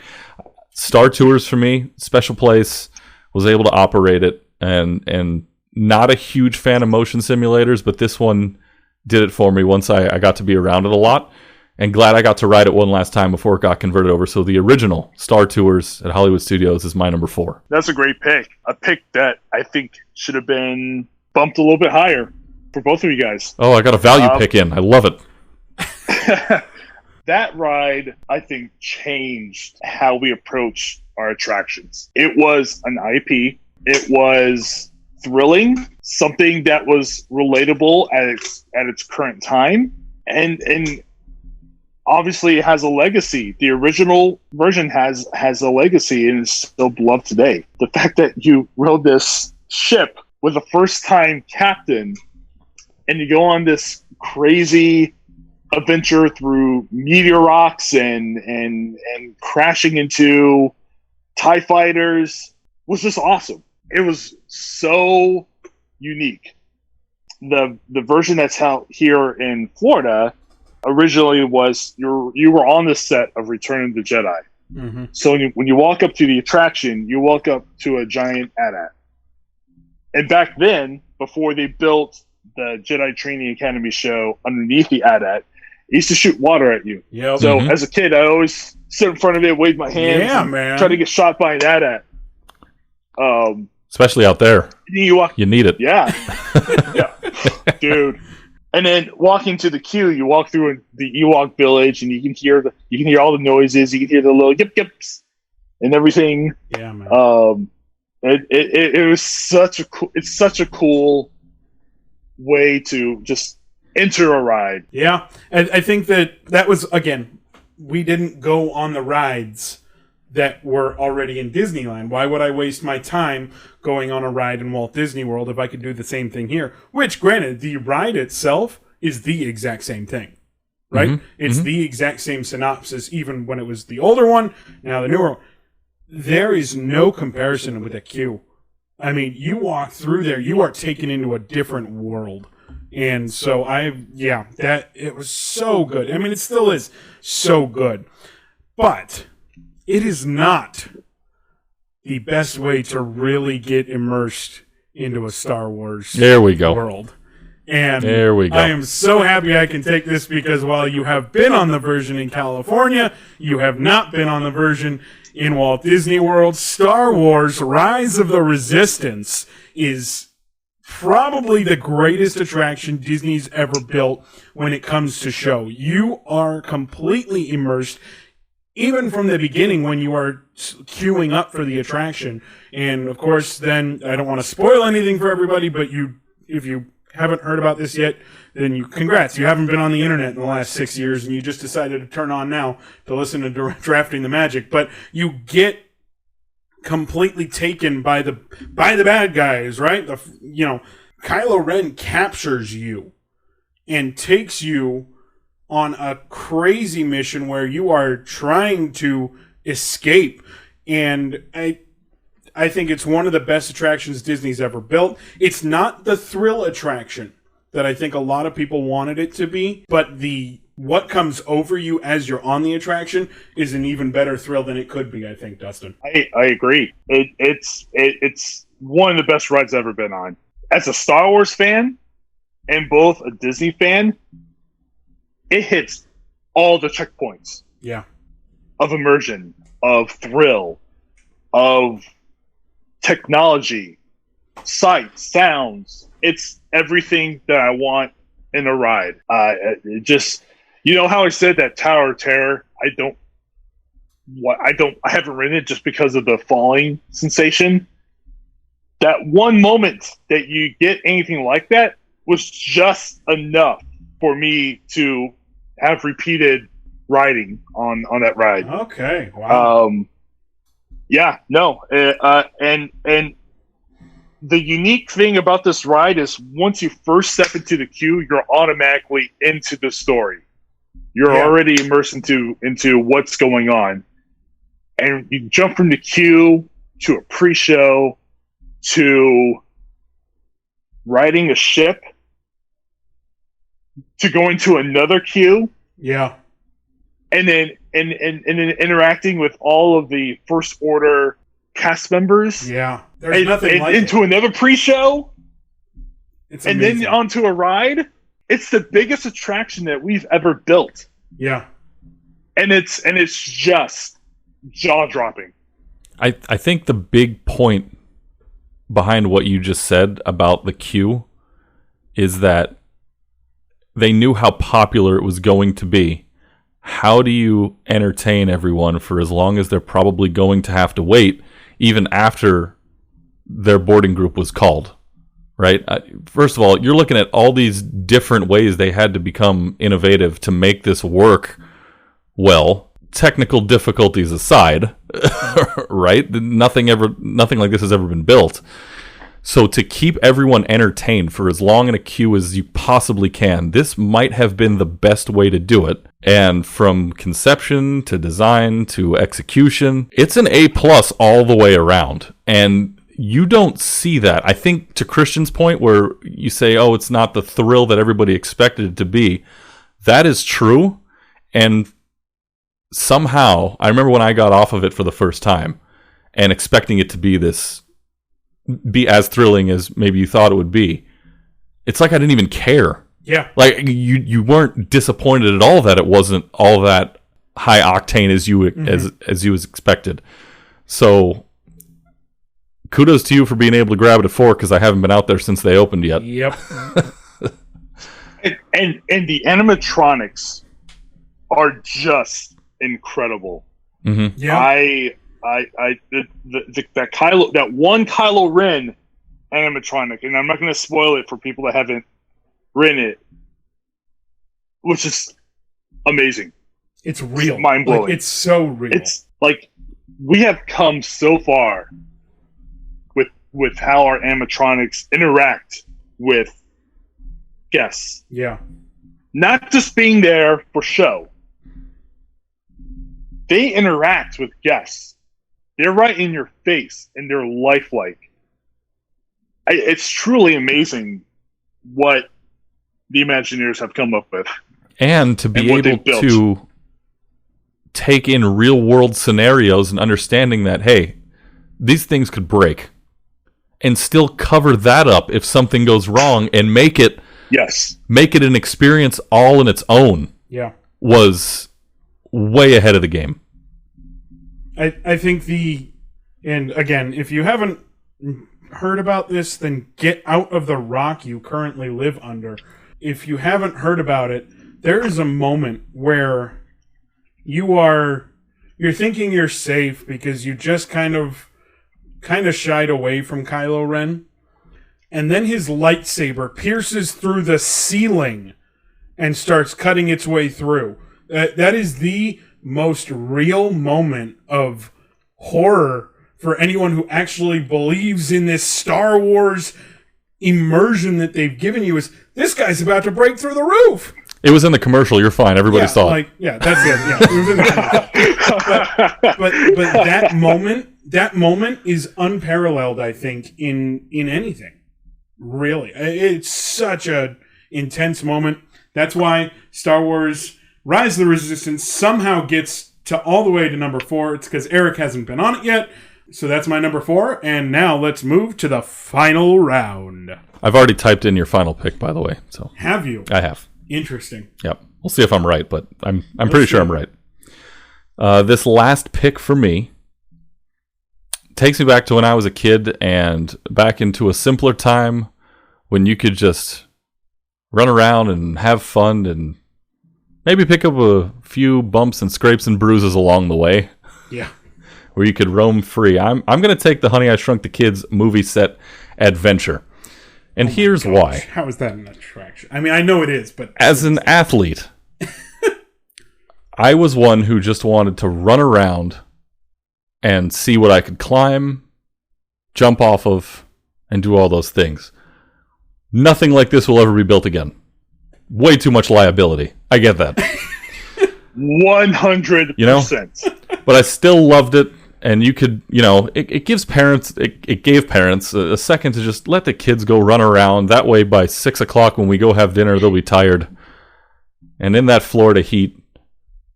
Star Tours, for me, special place, was able to operate it. And not a huge fan of motion simulators, but this one did it for me once I got to be around it a lot. And glad I got to ride it one last time before it got converted over. So the original Star Tours at Hollywood Studios is my number 4. That's a great pick. A pick that I think should have been bumped a little bit higher for both of you guys. Oh, I got a value pick in. I love it. That ride, I think, changed how we approach our attractions. It was an IP. It was thrilling, something that was relatable at its current time, and obviously it has a legacy. The original version has a legacy and is still beloved today. The fact that you rode this ship with a first-time captain and you go on this crazy adventure through meteor rocks and crashing into TIE fighters was just awesome. It was so unique. The version that's out here in Florida originally was you were on the set of Return of the Jedi, Mm-hmm. So when you walk up to the attraction, you walk up to a giant AT-AT. And back then, before they built the Jedi Training Academy show underneath the AT-AT, it used to shoot water at you. Yep. So as a kid, I always sit in front of it, wave my hands, and man. try to get shot by an AT-AT. Especially out there. You need it. Yeah. Yeah. Dude. And then walking to the queue, you walk through the Ewok village, and you can hear all the noises. You can hear the little yip yips and everything. Yeah, man. It was such a cool way to just enter a ride. Yeah, I think that was, again, we didn't go on the rides that were already in Disneyland. Why would I waste my time going on a ride in Walt Disney World if I could do the same thing here? Which, granted, the ride itself is the exact same thing, right? Mm-hmm. It's the exact same synopsis, even when it was the older one, now the newer one. There is no comparison with a queue. I mean, you walk through there, you are taken into a different world. And so it was so good. I mean, it still is so good. But it is not the best way to really get immersed into a Star Wars world. And there we go. I am so happy I can take this because while you have been on the version in California, you have not been on the version in Walt Disney World. Star Wars Rise of the Resistance is probably the greatest attraction Disney's ever built when it comes to show. You are completely immersed, even from the beginning when you are queuing up for the attraction. And of course, then I don't want to spoil anything for everybody, but if you haven't heard about this yet, then congrats. You haven't been on the internet in the last 6 years, and you just decided to turn on now to listen to Drafting the Magic. But you get completely taken by the bad guys, right? Kylo Ren captures you and takes you on a crazy mission where you are trying to escape. And I think it's one of the best attractions Disney's ever built. It's not the thrill attraction that I think a lot of people wanted it to be, but what comes over you as you're on the attraction is an even better thrill than it could be, I think, Dustin. I agree. It's one of the best rides I've ever been on. As a Star Wars fan and both a Disney fan, it hits all the checkpoints. Yeah. Of immersion, of thrill, of technology, sight, sounds. It's everything that I want in a ride. It just, how I said that Tower of Terror, I haven't ridden it just because of the falling sensation. That one moment that you get anything like that was just enough for me to have repeated riding on that ride. Okay. Wow. And the unique thing about this ride is once you first step into the queue, you're automatically into the story. You're already immersed into what's going on. And you jump from the queue to a pre-show to riding a ship to going to another queue. Yeah. And then and interacting with all of the First Order cast members. Yeah. There's nothing like into another pre-show. It's and amazing. then onto a ride. It's the biggest attraction that we've ever built. Yeah. And it's just jaw-dropping. I think the big point behind what you just said about the queue is that they knew how popular it was going to be. How do you entertain everyone for as long as they're probably going to have to wait, even after their boarding group was called, right? First of all, you're looking at all these different ways they had to become innovative to make this work well. Technical difficulties aside, right? Nothing like this has ever been built. So to keep everyone entertained for as long in a queue as you possibly can, this might have been the best way to do it. And from conception to design to execution, it's an A+ all the way around. And you don't see that. I think to Christian's point where you say, oh, it's not the thrill that everybody expected it to be. That is true. And somehow, I remember when I got off of it for the first time and expecting it to be as thrilling as maybe you thought it would be. It's like I didn't even care. Yeah. Like you weren't disappointed at all that it wasn't all that high octane as you as you was expected. So kudos to you for being able to grab it at 4 because I haven't been out there since they opened yet. Yep. and the animatronics are just incredible. Mm-hmm. Yeah. That one Kylo Ren animatronic, and I'm not going to spoil it for people that haven't ridden it, which is amazing. It's real. It's mind-blowing. Like, it's so real. It's like we have come so far with how our animatronics interact with guests. Yeah. Not just being there for show. They interact with guests. They're right in your face, and they're lifelike. It's truly amazing what the Imagineers have come up with. And to be able to take in real world scenarios and understanding that, hey, these things could break. And still cover that up if something goes wrong and make it an experience all in its own. Yeah. Was way ahead of the game. I think and again, if you haven't heard about this, then get out of the rock you currently live under. If you haven't heard about it, there is a moment where you're thinking you're safe because you just kind of shied away from Kylo Ren, and then his lightsaber pierces through the ceiling and starts cutting its way through. That is the most real moment of horror for anyone who actually believes in this Star Wars immersion that they've given you. Is this guy's about to break through the roof? It was in the commercial. You're fine. Everybody saw it. Yeah, that's it. Yeah, it was in the commercial. but that moment is unparalleled, I think, in anything. Really, it's such a intense moment. That's why Star Wars Rise of the Resistance somehow gets to all the way to number 4. It's because Eric hasn't been on it yet. So that's my number 4. And now let's move to the final round. I've already typed in your final pick, by the way. So have you? I have. Interesting. Yep. We'll see if I'm right, but I'm pretty sure I'm right. This last pick for me takes me back to when I was a kid and back into a simpler time when you could just run around and have fun and maybe pick up a few bumps and scrapes and bruises along the way. Yeah. Where you could roam free. I'm going to take the Honey, I Shrunk the Kids movie set adventure. And here's why. How is that an attraction? I mean, I know it is, but... As an athlete, I was one who just wanted to run around and see what I could climb, jump off of, and do all those things. Nothing like this will ever be built again. Way too much liability. I get that. 100%. You know? But I still loved it. And you could, it gives parents, it gave parents a second to just let the kids go run around. That way by 6 o'clock when we go have dinner, they'll be tired. And in that Florida heat,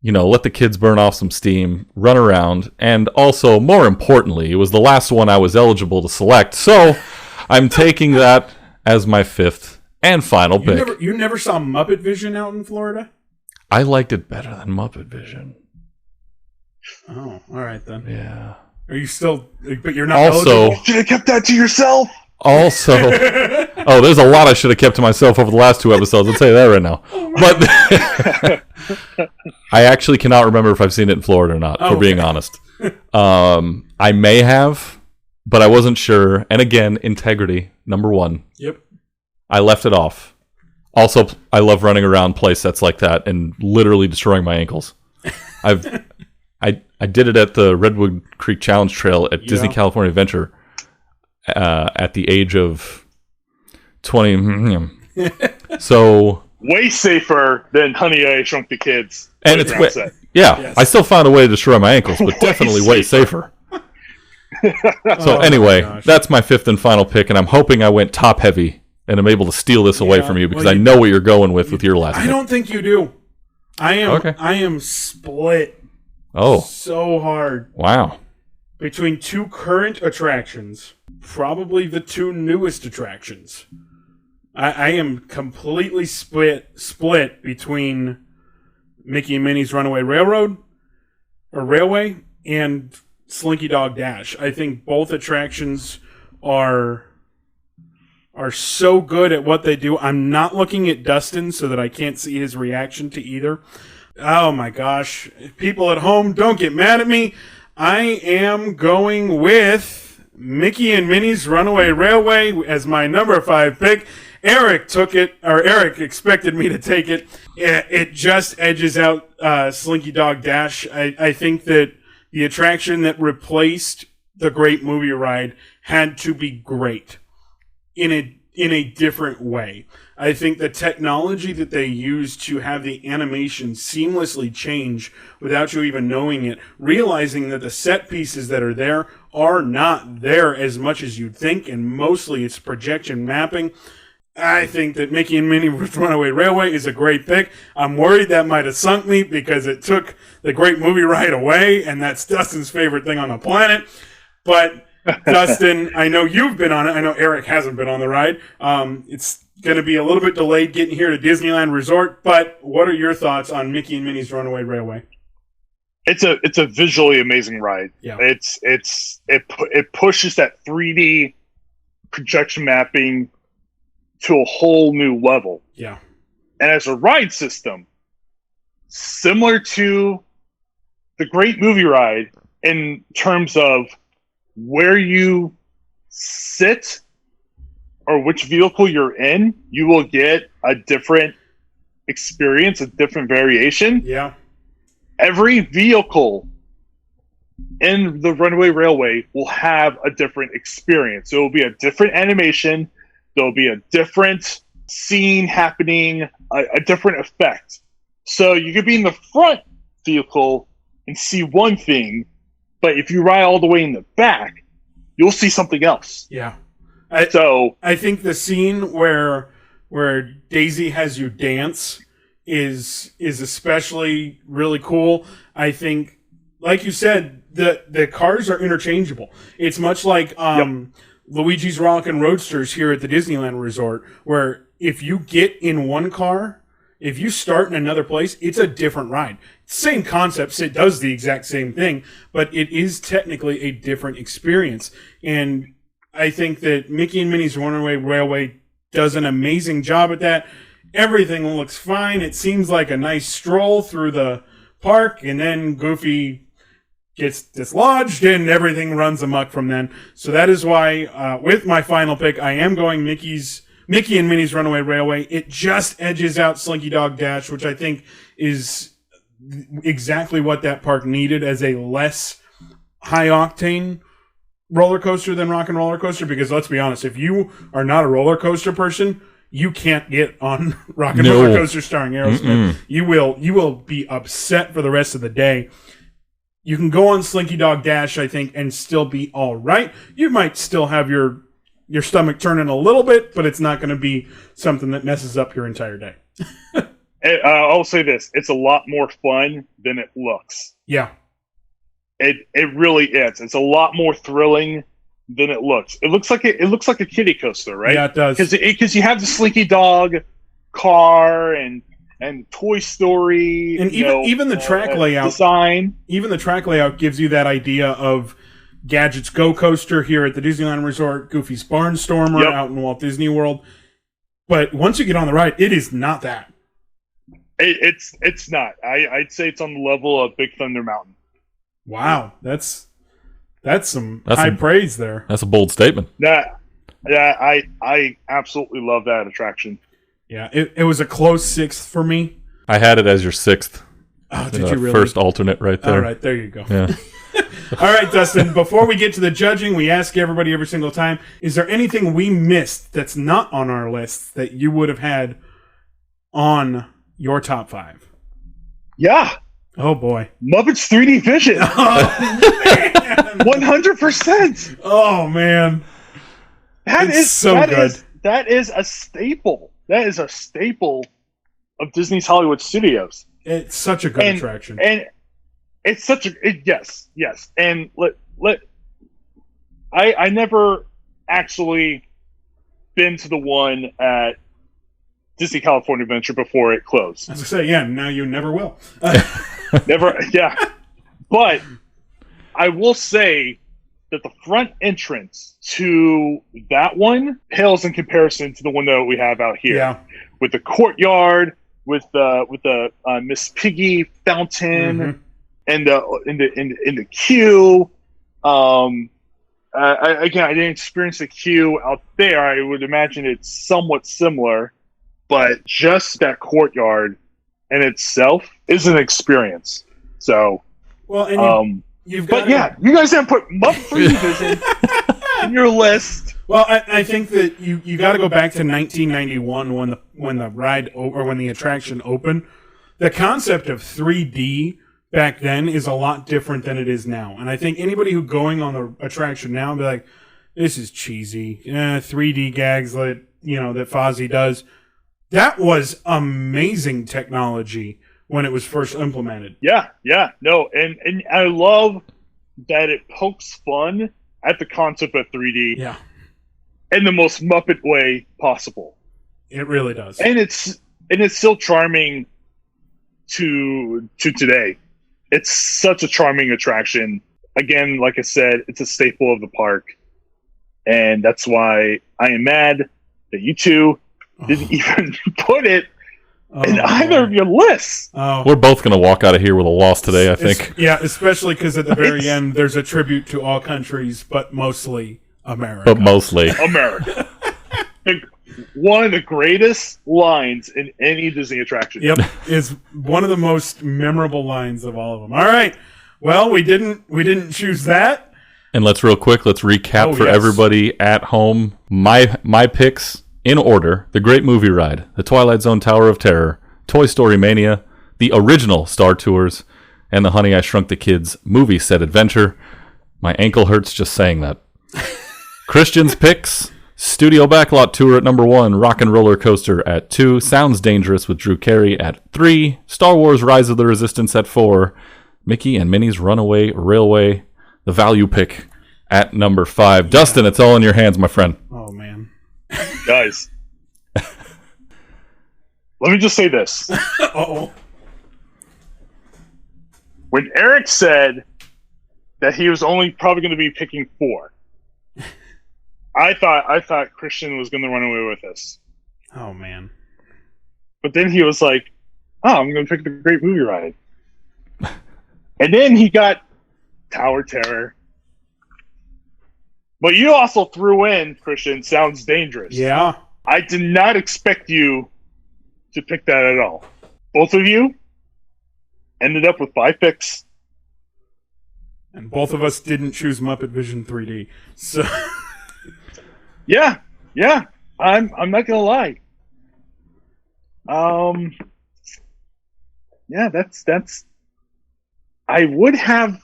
let the kids burn off some steam, run around. And also, more importantly, it was the last one I was eligible to select. So I'm taking that as my 5th and final pick. You never saw Muppet Vision out in Florida? I liked it better than Muppet Vision. Oh, all right then. Yeah. Are you still? But you're not. Also, you should have kept that to yourself. Also, there's a lot I should have kept to myself over the last 2 episodes. I'll tell you that right now. But I actually cannot remember if I've seen it in Florida or not. For being honest, I may have, but I wasn't sure. And again, integrity #1. Yep. I left it off. Also, I love running around play sets like that and literally destroying my ankles. I did it at the Redwood Creek Challenge Trail at Disney California Adventure at the age of 20. So way safer than Honey, I Shrunk the Kids. And it's yes. I still found a way to destroy my ankles, but definitely way safer. So anyway, that's my 5th and final pick, and I'm hoping I went top heavy and I'm able to steal this away from you because I know what you're going with your last pick. I don't think you do. I am split Oh, So hard. wow. Between two current attractions, probably the two newest attractions. I am completely split between Mickey and Minnie's Runaway Railway and Slinky Dog Dash. I think both attractions are so good at what they do. I'm not looking at Dustin so that I can't see his reaction to either. Oh my gosh. People at home, don't get mad at me. I am going with Mickey and Minnie's Runaway Railway as my number 5 pick. Eric took it, or Eric expected me to take it. It just edges out Slinky Dog Dash. I think that the attraction that replaced the Great Movie Ride had to be great in a different way. I think the technology that they use to have the animation seamlessly change without you even knowing it, realizing that the set pieces that are there are not there as much as you'd think, and mostly it's projection mapping. I think that Mickey and Minnie Runaway Railway is a great pick. I'm worried that might have sunk me because it took the Great Movie Ride away, and that's Dustin's favorite thing on the planet. But Dustin, I know you've been on it. I know Eric hasn't been on the ride. It's going to be a little bit delayed getting here to Disneyland Resort, but what are your thoughts on Mickey and Minnie's Runaway Railway? It's a visually amazing ride. Yeah. It pushes that 3D projection mapping to a whole new level. Yeah. And as a ride system, similar to the Great Movie Ride in terms of where you sit or which vehicle you're in, you will get a different experience, a different variation. Yeah. Every vehicle in the Runaway Railway will have a different experience. There will be a different animation. There'll be a different scene happening, a different effect. So you could be in the front vehicle and see one thing, but if you ride all the way in the back, you'll see something else. Yeah. I think the scene where Daisy has you dance is especially really cool. I think, like you said, the cars are interchangeable. It's much like Luigi's Rollickin' Roadsters here at the Disneyland Resort, where if you get in one car, if you start in another place, it's a different ride. Same concept, it does the exact same thing, but it is technically a different experience. And I think that Mickey and Minnie's Runaway Railway does an amazing job at that. Everything looks fine. It seems like a nice stroll through the park, and then Goofy gets dislodged and everything runs amok from then. So that is why, with my final pick, I am going Mickey and Minnie's Runaway Railway. It just edges out Slinky Dog Dash, which I think is exactly what that park needed as a less high-octane roller coaster than Rock and Roller Coaster, because let's be honest, if you are not a roller coaster person, you can't get on Rock and Roller Coaster starring Aerosmith. You will be upset for the rest of the day. You can go on Slinky Dog Dash, I think, and still be all right. You might still have your stomach turning a little bit, but it's not going to be something that messes up your entire day. I'll say this: it's a lot more fun than it looks. Yeah, it really is. It's a lot more thrilling than it looks. It looks like a kiddie coaster, right? Yeah, it does. Because you have the Slinky Dog car and Toy Story, and even the track layout design. Even the track layout gives you that idea of Gadget's Go Coaster here at the Disneyland Resort, Goofy's Barnstormer out in Walt Disney World. But once you get on the ride, it is not that. It's not. I'd say it's on the level of Big Thunder Mountain. Wow, that's some high praise there. That's a bold statement. Yeah, I absolutely love that attraction. Yeah, it was a close sixth for me. I had it as your sixth. Oh, did you really? First alternate right there. All right, there you go. Yeah. All right, Dustin, before we get to the judging, we ask everybody every single time, is there anything we missed that's not on our list that you would have had on your top 5? Yeah. Oh, boy. Muppets 3D Vision. Oh, man. 100%. Oh, man. That is a staple. That is a staple of Disney's Hollywood Studios. It's such a good attraction. it's such a yes, and I never actually been to the one at Disney California Adventure before it closed. As I say, yeah, now you never will. Never, yeah. But I will say that the front entrance to that one pales in comparison to the one that we have out here. Yeah. With the courtyard, with the Miss Piggy fountain, and the queue. Again, I didn't experience the queue out there. I would imagine it's somewhat similar, but just that courtyard in itself is an experience. So, well, and you've got. But yeah, you guys didn't put Muppet 3D Vision in your list. Well, I think that you got to go back to 1991 when the ride or when the attraction opened. The concept of 3D back then is a lot different than it is now, and I think anybody who going on the attraction now be like, "This is cheesy." 3D gags that that Fozzie does. That was amazing technology when it was first implemented. Yeah, no, and I love that it pokes fun at the concept of 3D. Yeah. In the most Muppet way possible. It really does. And it's still charming to today. It's such a charming attraction. Again, like I said, it's a staple of the park. And that's why I am mad that you two didn't even put it in either of your lists. We're both going to walk out of here with a loss today, I think. Yeah, especially because at the very end, there's a tribute to all countries, but mostly America. America. One of the greatest lines in any Disney attraction. Yep, is one of the most memorable lines of all of them. All right, well, we didn't choose that. And let's recap for everybody at home. My picks in order: The Great Movie Ride, The Twilight Zone Tower of Terror, Toy Story Mania, the original Star Tours, and the Honey I Shrunk the Kids movie set adventure. My ankle hurts just saying that. Christian's picks: Studio Backlot Tour at number 1, Rock and Roller Coaster at 2, Sounds Dangerous with Drew Carey at 3, Star Wars Rise of the Resistance at 4, Mickey and Minnie's Runaway Railway, the value pick, at number 5. Yeah. Dustin, it's all in your hands, my friend. Oh, man. Guys, let me just say this. Uh-oh. When Eric said that he was only probably going to be picking 4, I thought Christian was going to run away with this. Oh, man. But then he was like, "Oh, I'm going to pick the Great Movie Ride." And then he got Tower Terror. But you also threw in, Christian, Sounds Dangerous. Yeah. I did not expect you to pick that at all. Both of you ended up with 5 picks. And both of us didn't choose Muppet Vision 3D. So... Yeah. I'm not gonna lie. Yeah, that's. I would have.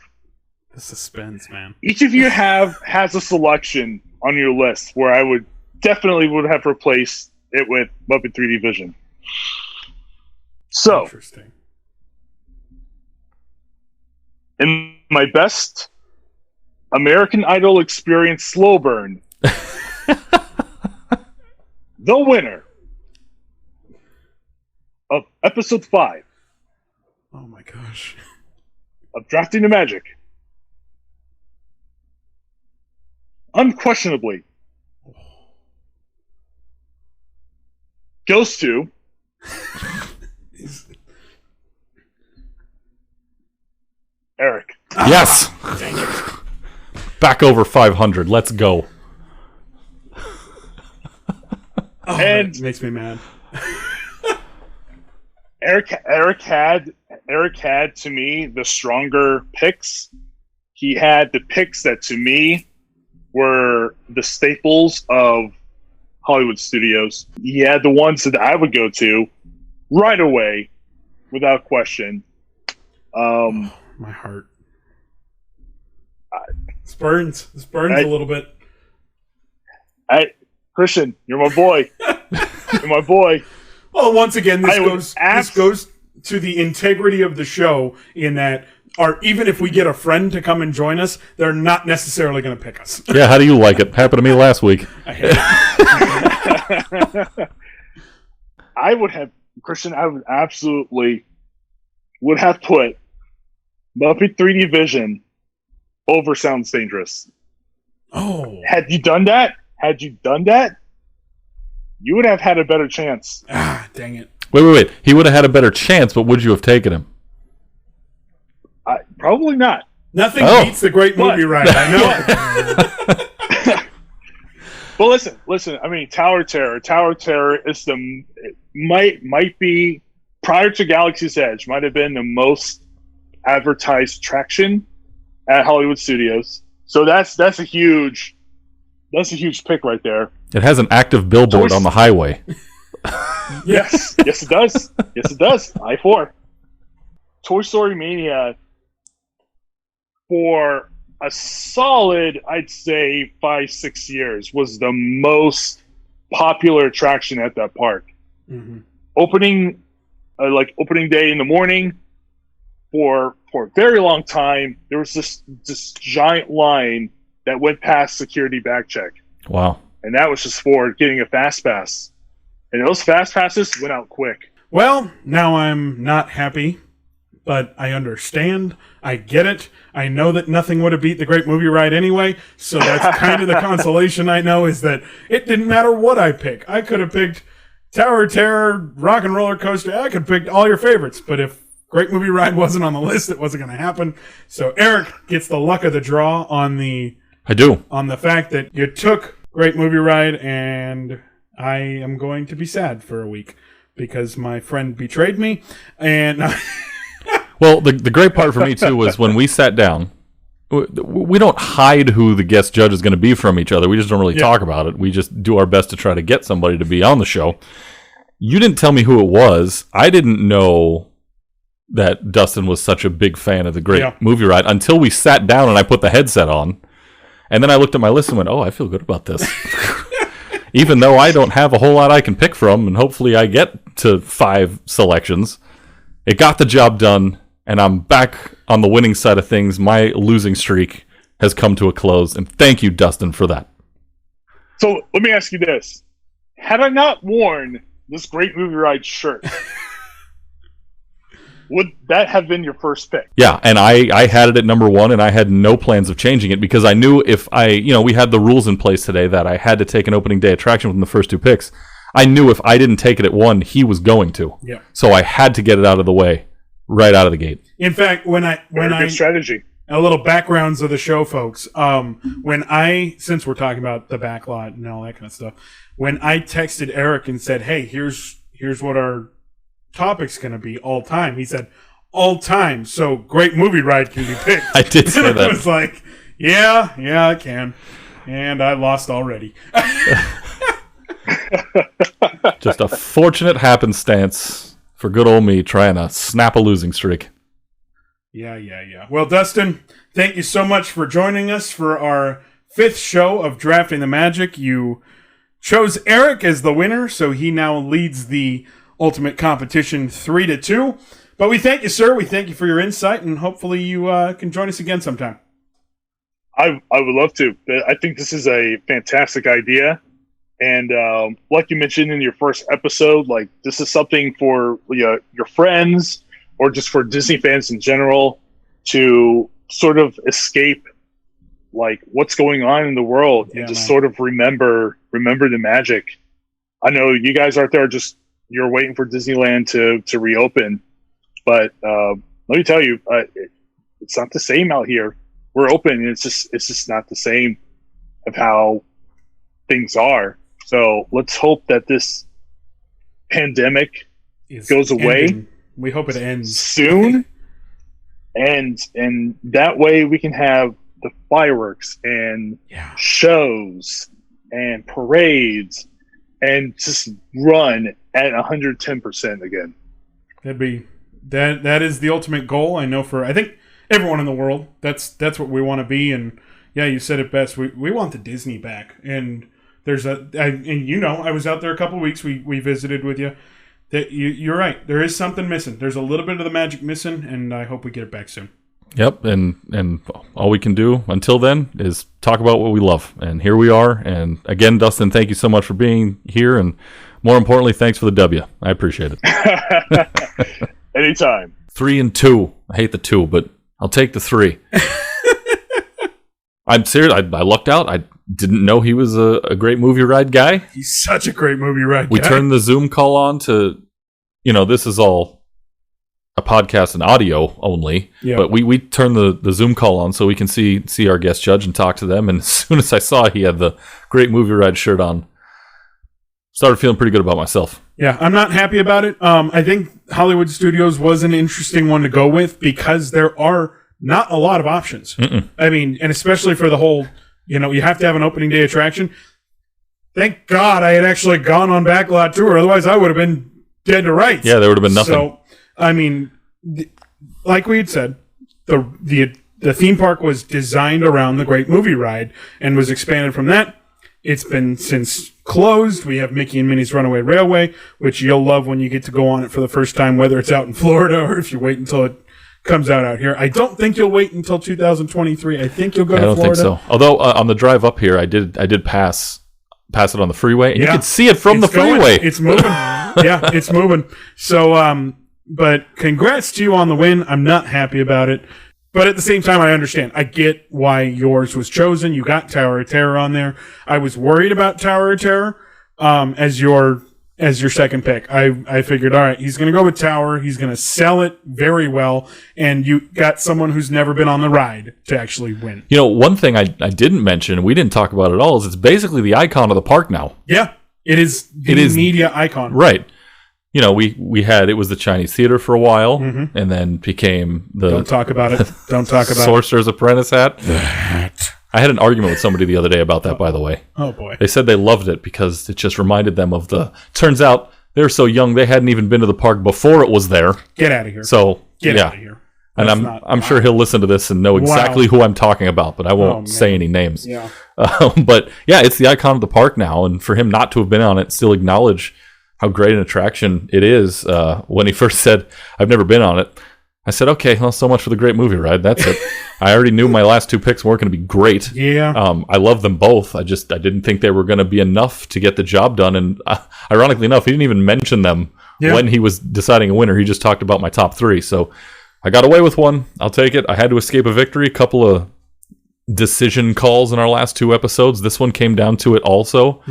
The suspense, man. Each of you has a selection on your list where I would have replaced it with Muppet 3D Vision. So, interesting. In my best American Idol experience slow burn. The winner of episode 5 oh my gosh of Drafting the Magic unquestionably goes to Eric. Yes. Back over 500. Let's go. Oh, and that makes me mad. Eric had to me the stronger picks. He had the picks that to me were the staples of Hollywood studios. He had the ones that I would go to right away, without question. My heart. This burns a little bit. Christian, you're my boy. You're my boy. Well, once again, this goes to the integrity of the show in that or even if we get a friend to come and join us, they're not necessarily going to pick us. Yeah, how do you like it? Happened to me last week. I hate it. I would have, Christian, I would absolutely would have put Muppet 3D Vision over Sounds Dangerous. Oh. Had you done that, you would have had a better chance. Ah, dang it. Wait. He would have had a better chance, but would you have taken him? Probably not. Nothing beats the great movie ride. I know. Well, listen. I mean, Tower Terror is might be, prior to Galaxy's Edge, might have been the most advertised attraction at Hollywood Studios. So that's a huge pick right there. It has an active billboard on the highway. Yes, it does. I-4. Toy Story Mania, for a solid, I'd say 5-6 years, was the most popular attraction at that park. Mm-hmm. Opening day in the morning, for a very long time, there was this giant line that went past security bag check. Wow. And that was just for getting a fast pass. And those fast passes went out quick. Well, now I'm not happy, but I understand. I get it. I know that nothing would have beat the Great Movie Ride anyway, so that's kind of the consolation I know, is that it didn't matter what I pick. I could have picked Tower Terror, Rock and Roller Coaster. I could have picked all your favorites, but if Great Movie Ride wasn't on the list, it wasn't going to happen. So Eric gets the luck of the draw on the fact that you took Great Movie Ride, and I am going to be sad for a week because my friend betrayed me. And well, the great part for me too was when we sat down. We don't hide who the guest judge is going to be from each other. We just don't really talk about it. We just do our best to try to get somebody to be on the show. You didn't tell me who it was. I didn't know that Dustin was such a big fan of the Great Movie Ride until we sat down and I put the headset on. And then I looked at my list and went, oh, I feel good about this. Even though I don't have a whole lot I can pick from, and hopefully I get to 5 selections, it got the job done, and I'm back on the winning side of things. My losing streak has come to a close, and thank you, Dustin, for that. So let me ask you this. Had I not worn this Great Movie Ride shirt, would that have been your first pick? Yeah, and I had it at number 1, and I had no plans of changing it because I knew if we had the rules in place today that I had to take an opening day attraction within the first 2 picks. I knew if I didn't take it at 1, he was going to. Yeah. So I had to get it out of the way right out of the gate. In fact, Good strategy. A little backgrounds of the show, folks. Since we're talking about the backlot and all that kind of stuff, when I texted Eric and said, "Hey, here's what our topic's going to be all time," he said, "All time, so Great Movie Ride can be picked." I did say that. I was like, yeah, I can, and I lost already. Just a fortunate happenstance for good old me trying to snap a losing streak. Yeah. Well, Dustin, thank you so much for joining us for our 5th show of Drafting the Magic. You chose Eric as the winner, so he now leads the ultimate competition 3-2. But we thank you, sir. We thank you for your insight, and hopefully you can join us again sometime. I would love to. I think this is a fantastic idea. And like you mentioned in your first episode, like this is something for your friends or just for Disney fans in general to sort of escape like what's going on in the world and just sort of remember the magic. I know you guys out there you're waiting for Disneyland to reopen, but let me tell you, it's not the same out here. We're open, and it's just not the same of how things are. So let's hope that this pandemic goes away. Ending. We hope it ends soon, and that way we can have the fireworks and shows and parades and just run at 110% again. That'd be that is the ultimate goal. I know I think everyone in the world, that's what we want to be. And yeah, you said it best. We want the Disney back. And I was out there a couple of weeks. We visited with you. That you're right. There is something missing. There's a little bit of the magic missing, and I hope we get it back soon. Yep, and all we can do until then is talk about what we love. And here we are. And again, Dustin, thank you so much for being here. And more importantly, thanks for the W. I appreciate it. Anytime. 3 and 2. I hate the 2, but I'll take the 3. I'm serious. I lucked out. I didn't know he was a great movie ride guy. He's such a great movie ride We guy. turned the Zoom call on to, this is all a podcast and audio only, but we turned the Zoom call on so we can see our guest judge and talk to them. And as soon as I saw he had the great movie ride shirt on, started feeling pretty good about myself. Yeah, I'm not happy about it. I think Hollywood Studios was an interesting one to go with because there are not a lot of options. Mm-mm. I mean, and especially for the whole, you have to have an opening day attraction. Thank God I had actually gone on Backlot Tour. Otherwise, I would have been dead to rights. Yeah, there would have been nothing. So, I mean, like we had said, the theme park was designed around the Great Movie Ride and was expanded from that. It's been since closed. We have Mickey and Minnie's Runaway Railway, which you'll love when you get to go on it for the first time, whether it's out in Florida or if you wait until it comes out here. I don't think you'll wait until 2023. I think you'll go to Florida. I don't think so. Although on the drive up here, I did pass it on the freeway, and you could see it from the freeway. It's moving. Yeah, it's moving. So, but congrats to you on the win. I'm not happy about it. But at the same time, I understand. I get why yours was chosen. You got Tower of Terror on there. I was worried about Tower of Terror as your second pick. I figured, all right, he's going to go with Tower. He's going to sell it very well. And you got someone who's never been on the ride to actually win. One thing I didn't mention, we didn't talk about at all, is it's basically the icon of the park now. Yeah, it is the media icon. Right. We had, it was the Chinese Theater for a while, and then became the... Don't talk about it. Don't talk about Sorcerer's Apprentice hat. I had an argument with somebody the other day about that, by the way. Oh, boy. They said they loved it because it just reminded them of the... Turns out, they're so young, they hadn't even been to the park before it was there. Get out of here. So, Get out of here. And I'm sure he'll listen to this and know exactly who I'm talking about, but I won't say any names. Yeah. But, yeah, it's the icon of the park now, and for him not to have been on it, still acknowledge how great an attraction it is. When he first said, I've never been on it, I said, okay, well, so much for the great movie ride. That's it. I already knew my last 2 picks weren't going to be great. Yeah. I love them both. I didn't think they were going to be enough to get the job done. And ironically enough, he didn't even mention them when he was deciding a winner. He just talked about my top 3. So I got away with one. I'll take it. I had to escape a victory. A couple of decision calls in our last 2 episodes. This one came down to it also.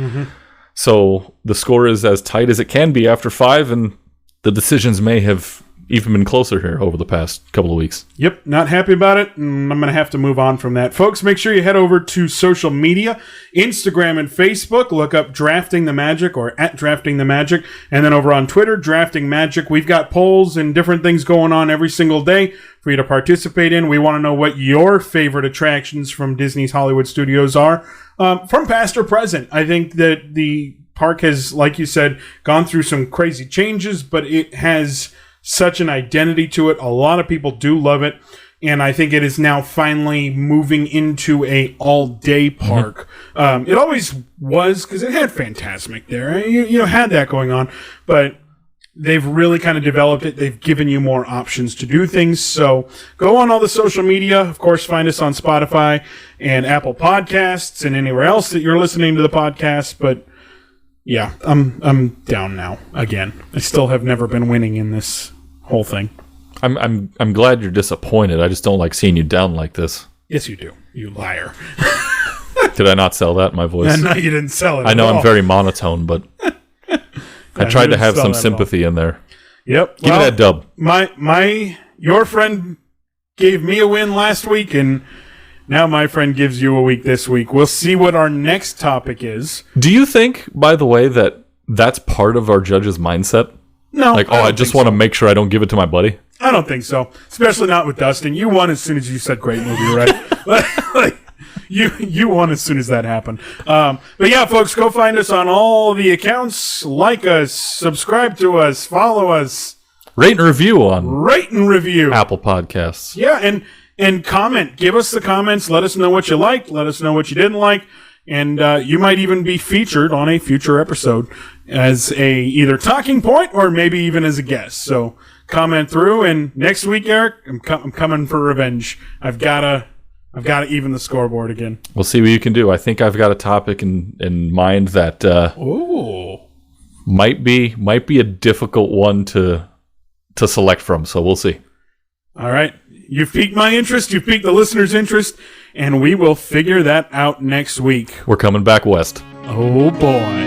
So the score is as tight as it can be after 5, and the decisions may have even been closer here over the past couple of weeks. Yep, not happy about it, and I'm going to have to move on from that. Folks, make sure you head over to social media, Instagram and Facebook. Look up Drafting the Magic or at Drafting the Magic, and then over on Twitter, Drafting Magic. We've got polls and different things going on every single day for you to participate in. We want to know what your favorite attractions from Disney's Hollywood Studios are, from past or present. I think that the park has, like you said, gone through some crazy changes, but it has such an identity to it. A lot of people do love it, and I think it is now finally moving into a all-day park. It always was, because it had Fantasmic there. You had that going on, but they've really kind of developed it. They've given you more options to do things. So go on all the social media. Of course, find us on Spotify and Apple Podcasts and anywhere else that you're listening to the podcast. But yeah, I'm down now again. I still have never been winning in this whole thing. I'm glad you're disappointed. I just don't like seeing you down like this. Yes, you do. You liar. Did I not sell that in my voice? No, you didn't sell it. I know at all. I'm very monotone, but I tried to have some sympathy in there. Yep. Give me that dub. Your friend gave me a win last week, and now my friend gives you a week this week. We'll see what our next topic is. Do you think, by the way, that that's part of our judge's mindset? No. Like, I just want to make sure I don't give it to my buddy? I don't think so. Especially not with Dustin. You won as soon as you said great movie, right? like, you won as soon as that happened. But yeah, folks, go find us on all the accounts. Like us, subscribe to us, follow us. Rate and review on Apple Podcasts. Yeah, and comment. Give us the comments. Let us know what you liked. Let us know what you didn't like. And you might even be featured on a future episode as a either talking point or maybe even as a guest. So comment through. And next week, Eric, I'm coming for revenge. I've got to even the scoreboard again. We'll see what you can do. I think I've got a topic in mind that might be a difficult one to select from. So we'll see. All right. You've piqued my interest. You've piqued the listeners' interest. And we will figure that out next week. We're coming back west. Oh, boy.